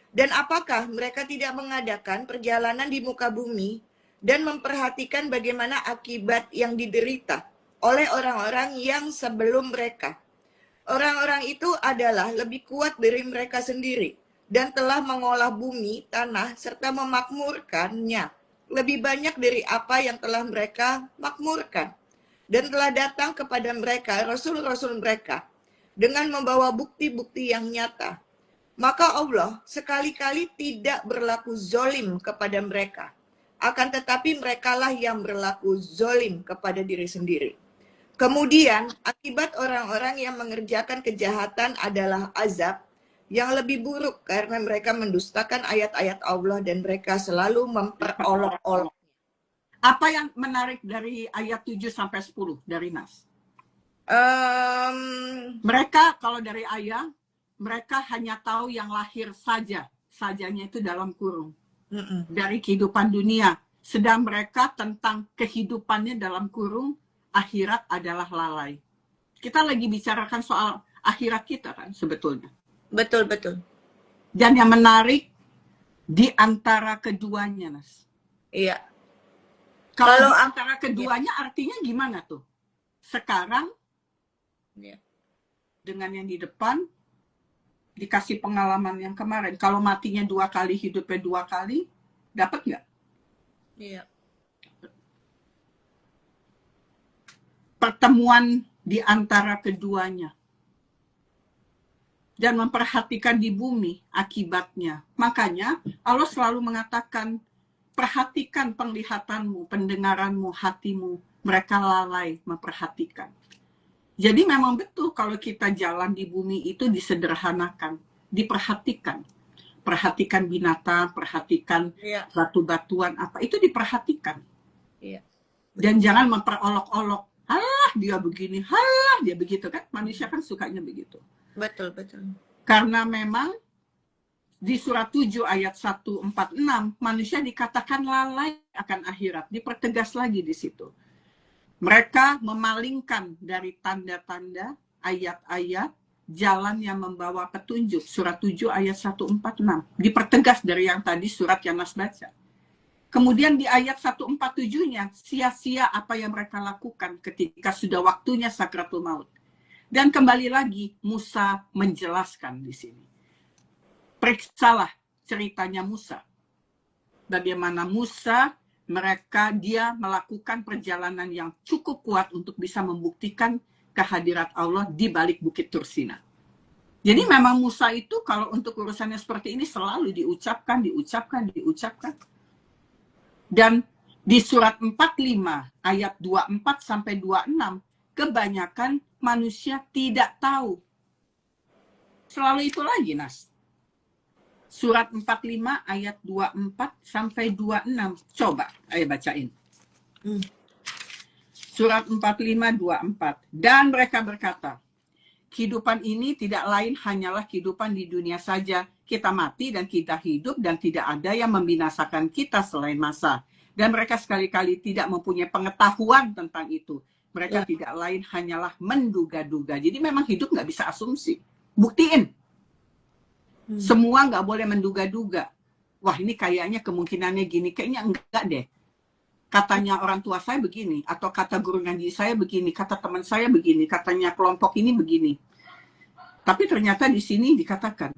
Dan apakah mereka tidak mengadakan perjalanan di muka bumi dan memperhatikan bagaimana akibat yang diderita oleh orang-orang yang sebelum mereka? Orang-orang itu adalah lebih kuat dari mereka sendiri dan telah mengolah bumi, tanah, serta memakmurkannya lebih banyak dari apa yang telah mereka makmurkan. Dan telah datang kepada mereka rasul-rasul mereka dengan membawa bukti-bukti yang nyata. Maka Allah sekali-kali tidak berlaku zolim kepada mereka. Akan tetapi merekalah yang berlaku zolim kepada diri sendiri. Kemudian, akibat orang-orang yang mengerjakan kejahatan adalah azab yang lebih buruk karena mereka mendustakan ayat-ayat Allah dan mereka selalu memperolok-olok. Apa yang menarik dari ayat 7-10 dari Nas? Mereka kalau dari ayat, mereka hanya tahu yang lahir saja. Sajanya itu dalam kurung. Dari kehidupan dunia. Sedang mereka tentang kehidupannya dalam kurung, akhirat adalah lalai. Kita lagi bicarakan soal akhirat kita kan sebetulnya. Betul. Dan yang menarik di antara keduanya, Nas. Iya. Kalau antara keduanya artinya gimana tuh? Sekarang dengan yang di depan dikasih pengalaman yang kemarin. Kalau matinya 2 kali, hidupnya 2 kali, dapat nggak? Iya. Pertemuan di antara keduanya dan memperhatikan di bumi akibatnya. Makanya Allah selalu mengatakan, perhatikan penglihatanmu, pendengaranmu, hatimu. Mereka lalai memperhatikan. Jadi memang betul kalau kita jalan di bumi itu disederhanakan, diperhatikan. Perhatikan binatang, perhatikan Iya. batu-batuan apa, itu diperhatikan. Iya. Dan jangan memperolok-olok. Halah dia begini, halah dia begitu kan. Manusia kan sukanya begitu. Betul, betul. Karena memang di surat 7 ayat 146, manusia dikatakan lalai akan akhirat. Dipertegas lagi di situ. Mereka memalingkan dari tanda-tanda, ayat-ayat, jalan yang membawa petunjuk. Surat 7 ayat 146. Dipertegas dari yang tadi surat yang Nas baca. Kemudian di ayat 147-nya, sia-sia apa yang mereka lakukan ketika sudah waktunya sakratul maut. Dan kembali lagi, Musa menjelaskan di sini. Periksalah ceritanya Musa. Bagaimana Musa, dia melakukan perjalanan yang cukup kuat untuk bisa membuktikan kehadirat Allah di balik Bukit Tursina. Jadi memang Musa itu kalau untuk urusannya seperti ini selalu diucapkan. Dan di surat 45 ayat 24 sampai 26, kebanyakan manusia tidak tahu. Selalu itu lagi, Nas. Surat 45 ayat 24 sampai 26. Coba, ayo bacain. Surat 45, 24. Dan mereka berkata, kehidupan ini tidak lain hanyalah kehidupan di dunia saja. Kita mati dan kita hidup dan tidak ada yang membinasakan kita selain masa. Dan mereka sekali-kali tidak mempunyai pengetahuan tentang itu. Mereka tidak lain hanyalah menduga-duga. Jadi memang hidup nggak bisa asumsi. Buktiin. Semua nggak boleh menduga-duga. Wah ini kayaknya kemungkinannya gini. Kayaknya enggak deh. Katanya orang tua saya begini. Atau kata guru ngaji saya begini. Kata teman saya begini. Katanya kelompok ini begini. Tapi ternyata di sini dikatakan.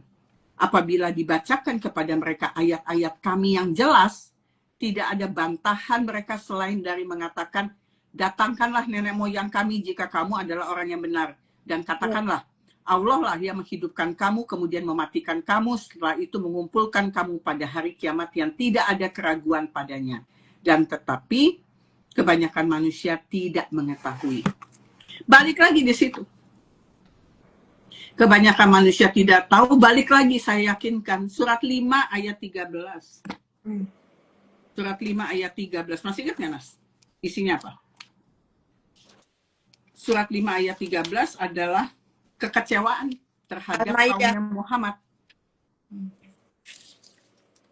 Apabila dibacakan kepada mereka ayat-ayat kami yang jelas. Tidak ada bantahan mereka selain dari mengatakan. Datangkanlah nenek moyang kami jika kamu adalah orang yang benar. Dan katakanlah. Allah lah yang menghidupkan kamu, kemudian mematikan kamu, setelah itu mengumpulkan kamu pada hari kiamat yang tidak ada keraguan padanya. Dan tetapi, kebanyakan manusia tidak mengetahui. Balik lagi di situ. Kebanyakan manusia tidak tahu, balik lagi saya yakinkan. Surat 5 ayat 13. Surat 5 ayat 13. Masih ingat nggak, Nas? Isinya apa? Surat 5 ayat 13 adalah kekecewaan terhadap kaumnya Muhammad.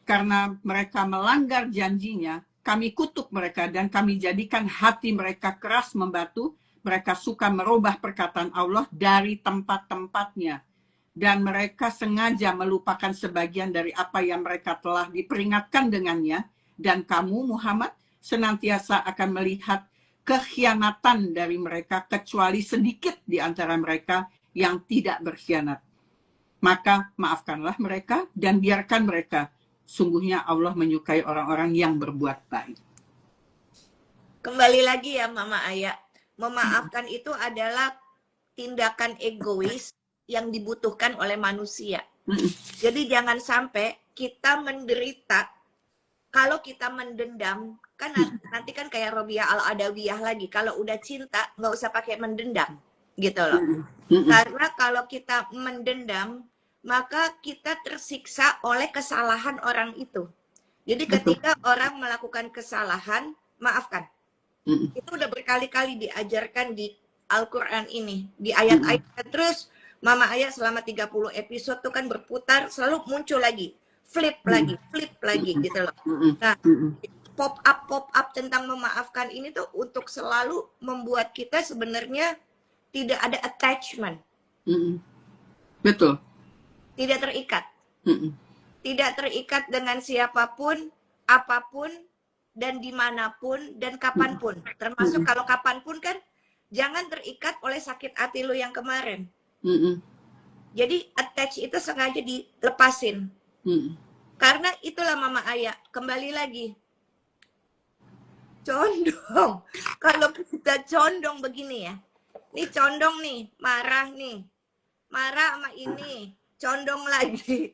Karena mereka melanggar janjinya, kami kutuk mereka dan kami jadikan hati mereka keras membatu. Mereka suka merubah perkataan Allah dari tempat-tempatnya. Dan mereka sengaja melupakan sebagian dari apa yang mereka telah diperingatkan dengannya. Dan kamu Muhammad senantiasa akan melihat kekhianatan dari mereka kecuali sedikit di antara mereka yang tidak berkhianat. Maka maafkanlah mereka dan biarkan mereka. Sungguhnya Allah menyukai orang-orang yang berbuat baik. Kembali lagi ya Mama Aya. Memaafkan itu adalah tindakan egois yang dibutuhkan oleh manusia. Jadi jangan sampai kita menderita. Kalau kita mendendam, kan nanti kan kayak Robiah Al-Adawiyah lagi. Kalau udah cinta, nggak usah pakai mendendam. Gitu loh. Karena kalau kita mendendam, maka kita tersiksa oleh kesalahan orang itu. Jadi ketika orang melakukan kesalahan, maafkan. Itu udah berkali-kali diajarkan di Al-Quran ini. Di ayat-ayat terus, Mama Aya selama 30 episode tuh kan berputar, selalu muncul lagi. Flip lagi gitu loh. Nah, pop up tentang memaafkan ini tuh untuk selalu membuat kita sebenarnya tidak ada attachment. Betul. Tidak terikat. Tidak terikat dengan siapapun, apapun, dan dimanapun, dan kapanpun. Termasuk kalau kapanpun kan, jangan terikat oleh sakit hati lo yang kemarin. Jadi attach itu sengaja dilepasin. Karena itulah Mama Aya, kembali lagi. Condong. Kalau kita condong begini ya. Nih condong nih, marah nih. Marah sama ini, condong lagi.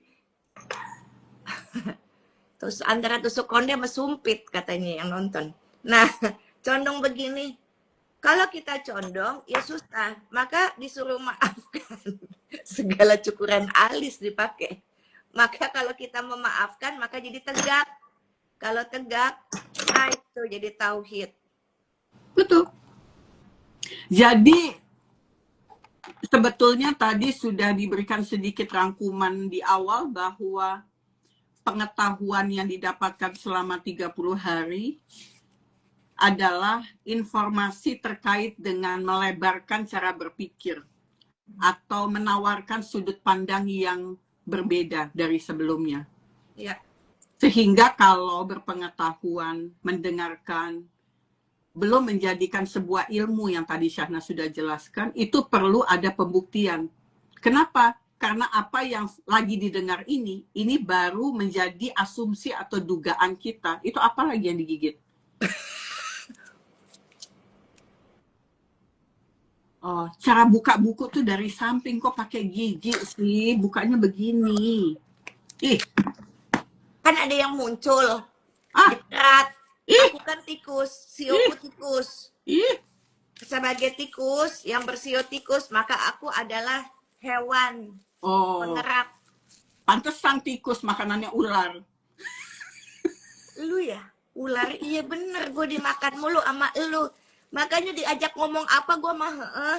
Terus antara tusuk konde sama sumpit katanya yang nonton. Nah, condong begini. Kalau kita condong, ya susah. Maka disuruh maafkan. Segala cukuran alis dipakai. Maka kalau kita memaafkan, maka jadi tegak. Kalau tegak, nah itu jadi tauhid. Betul. Jadi sebetulnya tadi sudah diberikan sedikit rangkuman di awal bahwa pengetahuan yang didapatkan selama 30 hari adalah informasi terkait dengan melebarkan cara berpikir atau menawarkan sudut pandang yang berbeda dari sebelumnya. Ya. Sehingga kalau berpengetahuan, mendengarkan, belum menjadikan sebuah ilmu yang tadi Syahna sudah jelaskan, itu perlu ada pembuktian. Kenapa? Karena apa yang lagi didengar ini baru menjadi asumsi atau dugaan kita. Itu apa lagi yang digigit? Oh, cara buka buku tuh dari samping, kok pakai gigi sih? Bukanya begini. Ih, Kan ada yang muncul. ah, Dekat. ih, Aku kan tikus. Sioku tikus. ih. Sebagai tikus yang bersio tikus, maka aku adalah hewan Oh, penerap. pantesan tikus makanannya ular. Lu ya, ular. Iya bener, gue dimakan mulu sama lu. Makanya diajak ngomong apa, gue mah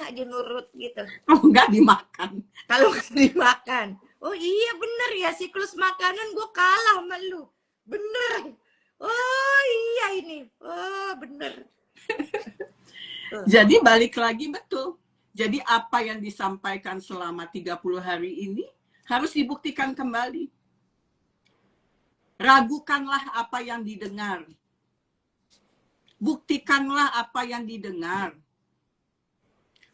aja nurut gitu. Oh, nggak dimakan. Kalau nggak dimakan. Oh iya bener ya, siklus makanan gue kalah sama lu. Bener. Oh iya ini. Oh bener. Jadi balik lagi betul. Jadi apa yang disampaikan selama 30 hari ini harus dibuktikan kembali. Ragukanlah apa yang didengar. Buktikanlah apa yang didengar.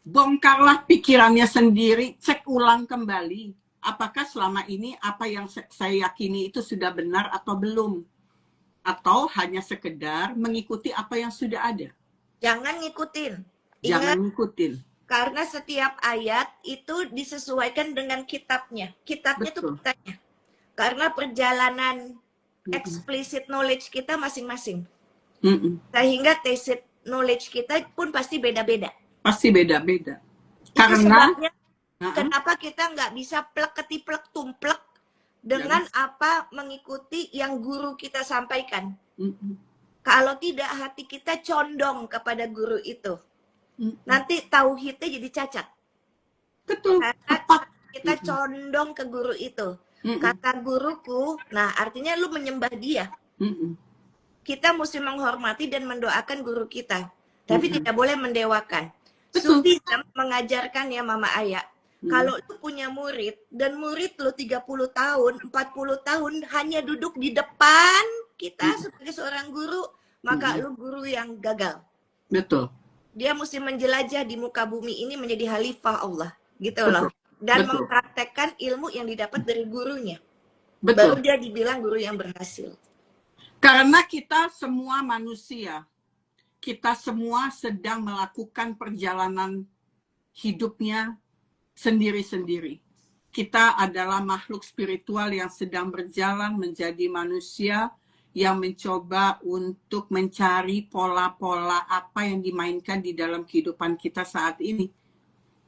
Bongkarlah pikirannya sendiri, cek ulang kembali. Apakah selama ini apa yang saya yakini itu sudah benar atau belum? Atau hanya sekedar mengikuti apa yang sudah ada? Jangan ngikutin. Jangan Ingat, ngikutin. karena setiap ayat itu disesuaikan dengan kitabnya. Kitabnya itu Betul. kitanya. Karena perjalanan explicit knowledge kita masing-masing. Sehingga tacit knowledge kita pun pasti beda-beda. Pasti beda-beda. Itu Karena sebabnya kenapa kita nggak bisa plek-ketiplek tumplek dengan apa mengikuti yang guru kita sampaikan. Kalau tidak, hati kita condong kepada guru itu. Nanti tauhidnya jadi cacat. betul. Karena kita condong ke guru itu. Kata guruku, nah artinya lu menyembah dia. Kita mesti menghormati dan mendoakan guru kita. Tapi tidak boleh mendewakan. Sufism mengajarkan ya Mama Aya. Kalau lu punya murid, dan murid lu 30 tahun, 40 tahun, hanya duduk di depan kita sebagai seorang guru, maka lu guru yang gagal. Betul. Dia mesti menjelajah di muka bumi ini menjadi khalifah Allah. Gitu loh. Dan mempraktekkan ilmu yang didapat dari gurunya. Baru dia dibilang guru yang berhasil. Karena kita semua manusia, kita semua sedang melakukan perjalanan hidupnya sendiri-sendiri. Kita adalah makhluk spiritual yang sedang berjalan menjadi manusia yang mencoba untuk mencari pola-pola apa yang dimainkan di dalam kehidupan kita saat ini.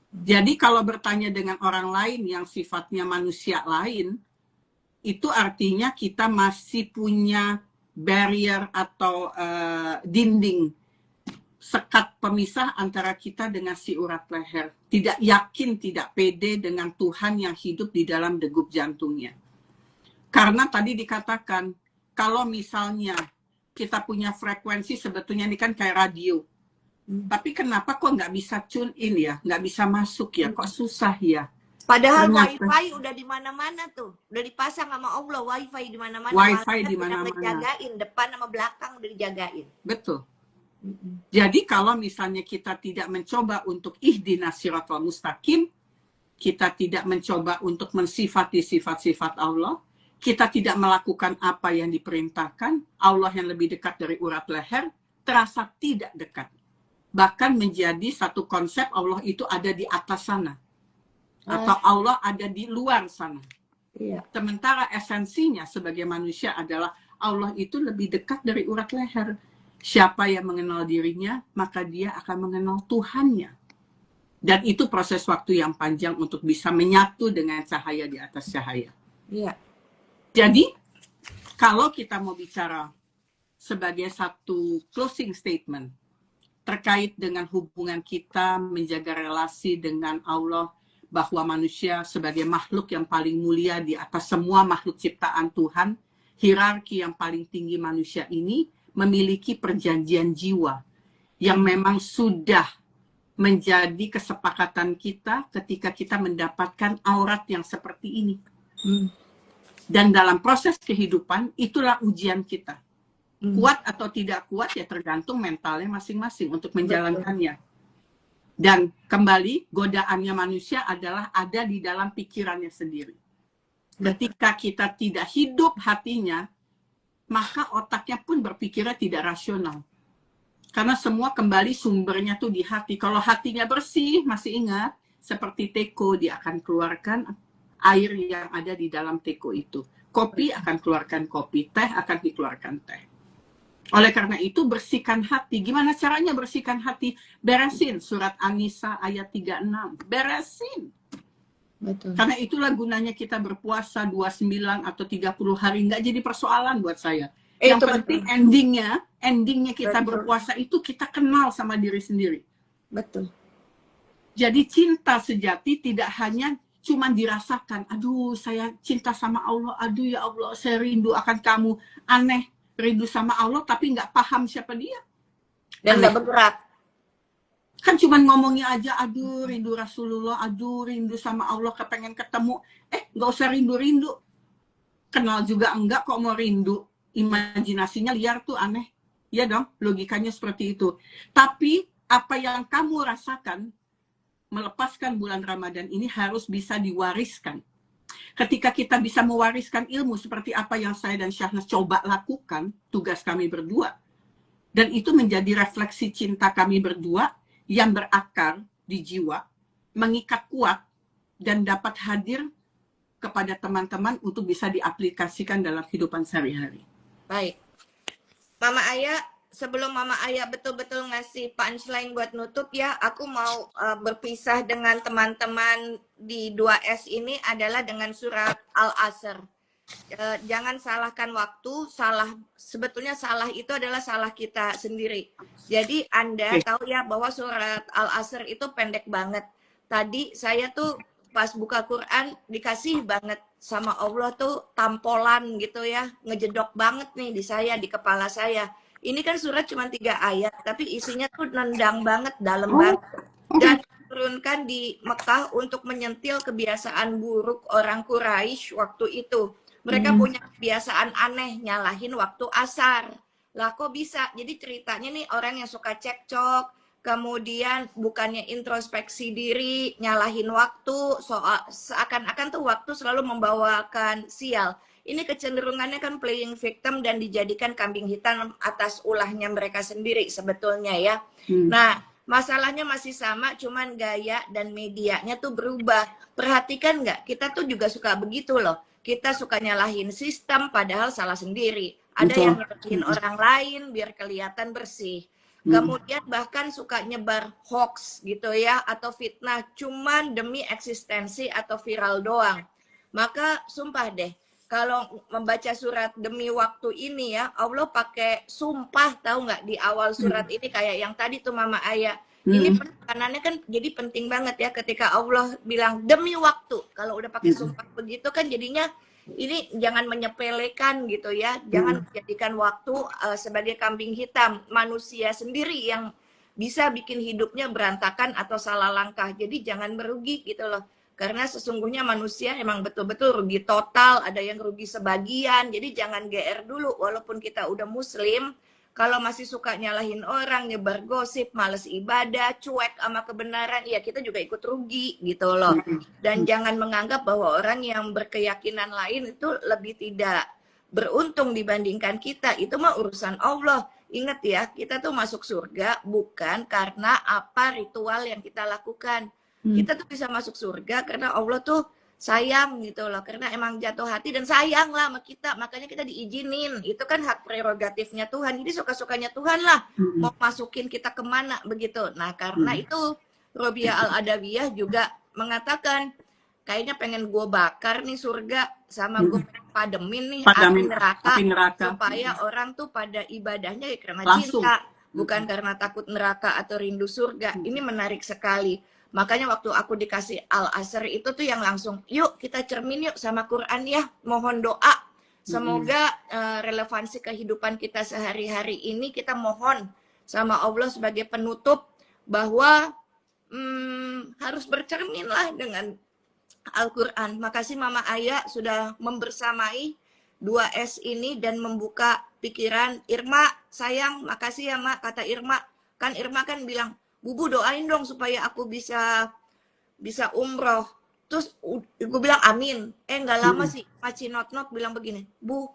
Jadi kalau bertanya dengan orang lain yang sifatnya manusia lain, itu artinya kita masih punya barrier atau dinding sekat pemisah antara kita dengan si urat leher. Tidak yakin, tidak pede dengan Tuhan yang hidup di dalam degup jantungnya. Karena tadi dikatakan, kalau misalnya kita punya frekuensi, sebetulnya ini kan kayak radio. Tapi kenapa kok nggak bisa tune in ya? Nggak bisa masuk ya? Kok susah ya? Padahal wifi udah di mana-mana tuh. Udah dipasang sama Allah, wifi di mana-mana. Wifi di mana-mana. Dijagain, depan sama belakang udah dijagain. Betul. Jadi kalau misalnya kita tidak mencoba untuk ihdinas siratal mustaqim, kita tidak mencoba untuk mensifati sifat-sifat Allah, kita tidak melakukan apa yang diperintahkan, Allah yang lebih dekat dari urat leher, terasa tidak dekat. Bahkan menjadi satu konsep Allah itu ada di atas sana. Atau Allah ada di luar sana. Sementara esensinya sebagai manusia adalah Allah itu lebih dekat dari urat leher. Siapa yang mengenal dirinya, maka dia akan mengenal Tuhannya. Dan itu proses waktu yang panjang untuk bisa menyatu dengan cahaya di atas cahaya. Iya. Jadi, kalau kita mau bicara sebagai satu closing statement terkait dengan hubungan kita menjaga relasi dengan Allah, bahwa manusia sebagai makhluk yang paling mulia di atas semua makhluk ciptaan Tuhan, hierarki yang paling tinggi manusia ini memiliki perjanjian jiwa yang memang sudah menjadi kesepakatan kita ketika kita mendapatkan aurat yang seperti ini. Dan dalam proses kehidupan, itulah ujian kita. Kuat atau tidak kuat ya tergantung mentalnya masing-masing untuk menjalankannya. Dan kembali, godaannya manusia adalah ada di dalam pikirannya sendiri. Ketika kita tidak hidup hatinya, maka otaknya pun berpikirnya tidak rasional. Karena semua kembali sumbernya tuh di hati. Kalau hatinya bersih, masih ingat, seperti teko, dia akan keluarkan air yang ada di dalam teko itu. Kopi akan keluarkan kopi, teh akan dikeluarkan teh. Oleh karena itu, bersihkan hati. Gimana caranya bersihkan hati? Beresin surat An-Nisa ayat 36. Beresin. Betul. Karena itulah gunanya kita berpuasa 29 atau 30 hari. Nggak jadi persoalan buat saya. Yang penting endingnya kita berpuasa itu kita kenal sama diri sendiri. Betul. Jadi cinta sejati tidak hanya cuma dirasakan. Aduh, saya cinta sama Allah. Aduh ya Allah, saya rindu akan kamu. Aneh, rindu sama Allah tapi nggak paham siapa dia. Dan nggak bergerak. Kan cuma ngomongnya aja, aduh rindu Rasulullah, aduh rindu sama Allah, kepengen ketemu. Nggak usah rindu-rindu. Kenal juga enggak kok mau rindu. Imajinasinya liar tuh aneh. Ya dong, logikanya seperti itu. Tapi apa yang kamu rasakan melepaskan bulan Ramadan ini harus bisa diwariskan. Ketika kita bisa mewariskan ilmu seperti apa yang saya dan Syahnas coba lakukan, tugas kami berdua. Dan itu menjadi refleksi cinta kami berdua yang berakar di jiwa, mengikat kuat, dan dapat hadir kepada teman-teman untuk bisa diaplikasikan dalam kehidupan sehari-hari. Baik. Mama Aya, sebelum Mama Aya betul-betul ngasih punchline buat nutup ya, aku mau berpisah dengan teman-teman di 2S ini adalah dengan surat Al-Asr. Jangan salahkan waktu, sebetulnya salah itu adalah salah kita sendiri. Jadi Anda tahu ya bahwa surat Al-Asr itu pendek banget. Tadi saya tuh pas buka Quran dikasih banget sama Allah tuh tampolan gitu ya, ngejedok banget nih di saya, di kepala saya. Ini kan surat cuma 3 ayat, tapi isinya tuh nendang banget, dalam banget. Dan diturunkan di Mekah untuk menyentil kebiasaan buruk orang Quraisy waktu itu. Mereka punya kebiasaan aneh, nyalahin waktu asar. Lah kok bisa? Jadi ceritanya nih orang yang suka cekcok, kemudian bukannya introspeksi diri, nyalahin waktu, soal seakan-akan tuh waktu selalu membawakan sial. Ini kecenderungannya kan playing victim dan dijadikan kambing hitam atas ulahnya mereka sendiri sebetulnya ya. Nah, masalahnya masih sama, cuman gaya dan medianya tuh berubah. Perhatikan nggak? Kita tuh juga suka begitu loh. Kita suka nyalahin sistem padahal salah sendiri. Ada yang nyalahin orang lain biar kelihatan bersih. Kemudian bahkan suka nyebar hoax gitu ya, atau fitnah cuman demi eksistensi atau viral doang. Maka sumpah deh, kalau membaca surat demi waktu ini ya, Allah pakai sumpah, tahu nggak, di awal surat ini kayak yang tadi tuh Mama Aya. Ini penekanannya kan jadi penting banget ya ketika Allah bilang demi waktu. Kalau udah pakai sumpah begitu kan jadinya ini jangan menyepelekan gitu ya. Jangan menjadikan waktu sebagai kambing hitam. Manusia sendiri yang bisa bikin hidupnya berantakan atau salah langkah. Jadi jangan merugi gitu loh. Karena sesungguhnya manusia emang betul-betul rugi total. Ada yang rugi sebagian. Jadi jangan GR dulu. Walaupun kita udah muslim, kalau masih suka nyalahin orang, nyebar gosip, males ibadah, cuek sama kebenaran, ya kita juga ikut rugi gitu loh. Dan jangan menganggap bahwa orang yang berkeyakinan lain itu lebih tidak beruntung dibandingkan kita. Itu mah urusan Allah. Ingat ya, kita tuh masuk surga bukan karena apa ritual yang kita lakukan. Kita tuh bisa masuk surga karena Allah tuh sayang gitu loh, karena emang jatuh hati dan sayang lah sama kita, makanya kita diizinin. Itu kan hak prerogatifnya Tuhan, jadi suka-sukanya Tuhan lah mau masukin kita kemana begitu. Nah karena itu Robia Al-Adawiyah juga mengatakan kayaknya pengen gue bakar nih surga, sama gue pademin nih Padamin api api neraka supaya orang tuh pada ibadahnya ya karena langsung. cinta, bukan karena takut neraka atau rindu surga. Ini menarik sekali. Makanya waktu aku dikasih Al-Asr itu tuh yang langsung, yuk kita cermin yuk sama Quran ya, mohon doa. Semoga relevansi kehidupan kita sehari-hari ini kita mohon sama Allah sebagai penutup bahwa harus bercermin lah dengan Al-Quran. Makasih Mama Aya sudah membersamai 2S ini dan membuka pikiran. Irma, sayang, makasih ya Mak, kata Irma. Kan Irma kan bilang, Bubu doain dong supaya aku bisa umroh. Terus gue bilang amin. Nggak lama sih Maci Not bilang begini, Bu,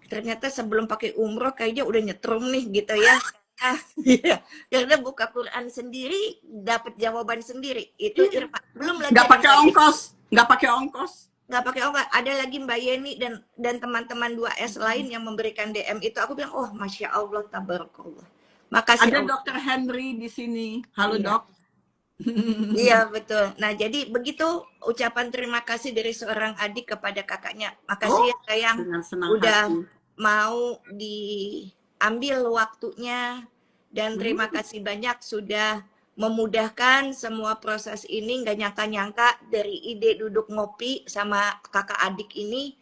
ternyata sebelum pakai umroh kayaknya udah nyetrum nih gitu ya. Iya, karena buka Quran sendiri dapat jawaban sendiri. Itu Irma. Belum lagi Nggak pakai ongkos, nggak pakai ongkos. Nggak pakai ongkos. Ada lagi Mbak Yeni dan teman-teman 2S lain yang memberikan DM itu. Aku bilang, oh Masya Allah, tabarakallah. Makasih Ada Allah. Dokter Henry di sini. Halo Iya. Dok. Iya betul. Nah jadi begitu ucapan terima kasih dari seorang adik kepada kakaknya. Makasih ya sayang, Dengan senang udah hati. mau diambil waktunya, dan terima kasih banyak sudah memudahkan semua proses ini. Nggak nyangka-nyangka dari ide duduk ngopi sama kakak adik ini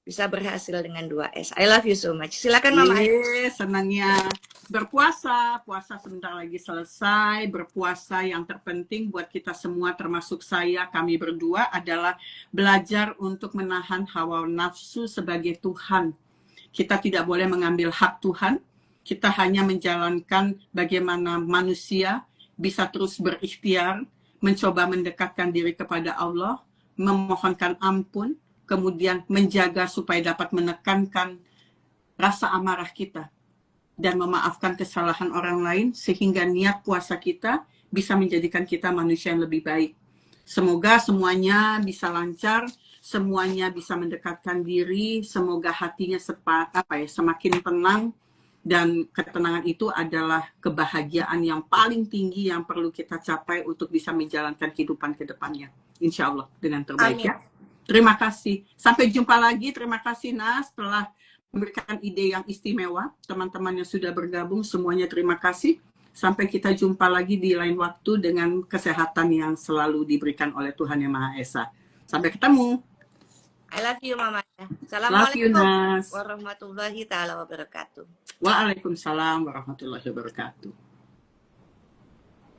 bisa berhasil dengan 2S. I love you so much. Silakan Mama. Senangnya berpuasa, puasa sebentar lagi selesai. Berpuasa yang terpenting buat kita semua termasuk saya, kami berdua adalah belajar untuk menahan hawa nafsu sebagai Tuhan. Kita tidak boleh mengambil hak Tuhan. Kita hanya menjalankan bagaimana manusia bisa terus berikhtiar, mencoba mendekatkan diri kepada Allah, memohonkan ampun, kemudian menjaga supaya dapat menekankan rasa amarah kita dan memaafkan kesalahan orang lain sehingga niat puasa kita bisa menjadikan kita manusia yang lebih baik. Semoga semuanya bisa lancar, semuanya bisa mendekatkan diri, semoga hatinya semakin tenang, dan ketenangan itu adalah kebahagiaan yang paling tinggi yang perlu kita capai untuk bisa menjalankan kehidupan ke depannya. Insya Allah dengan terbaik. Amin. Ya. Terima kasih. Sampai jumpa lagi. Terima kasih Nas telah memberikan ide yang istimewa. Teman-teman yang sudah bergabung semuanya terima kasih. Sampai kita jumpa lagi di lain waktu dengan kesehatan yang selalu diberikan oleh Tuhan Yang Maha Esa. Sampai ketemu. I love you Mama. Assalamualaikum warahmatullahi taala wabarakatuh. Waalaikumsalam warahmatullahi wabarakatuh.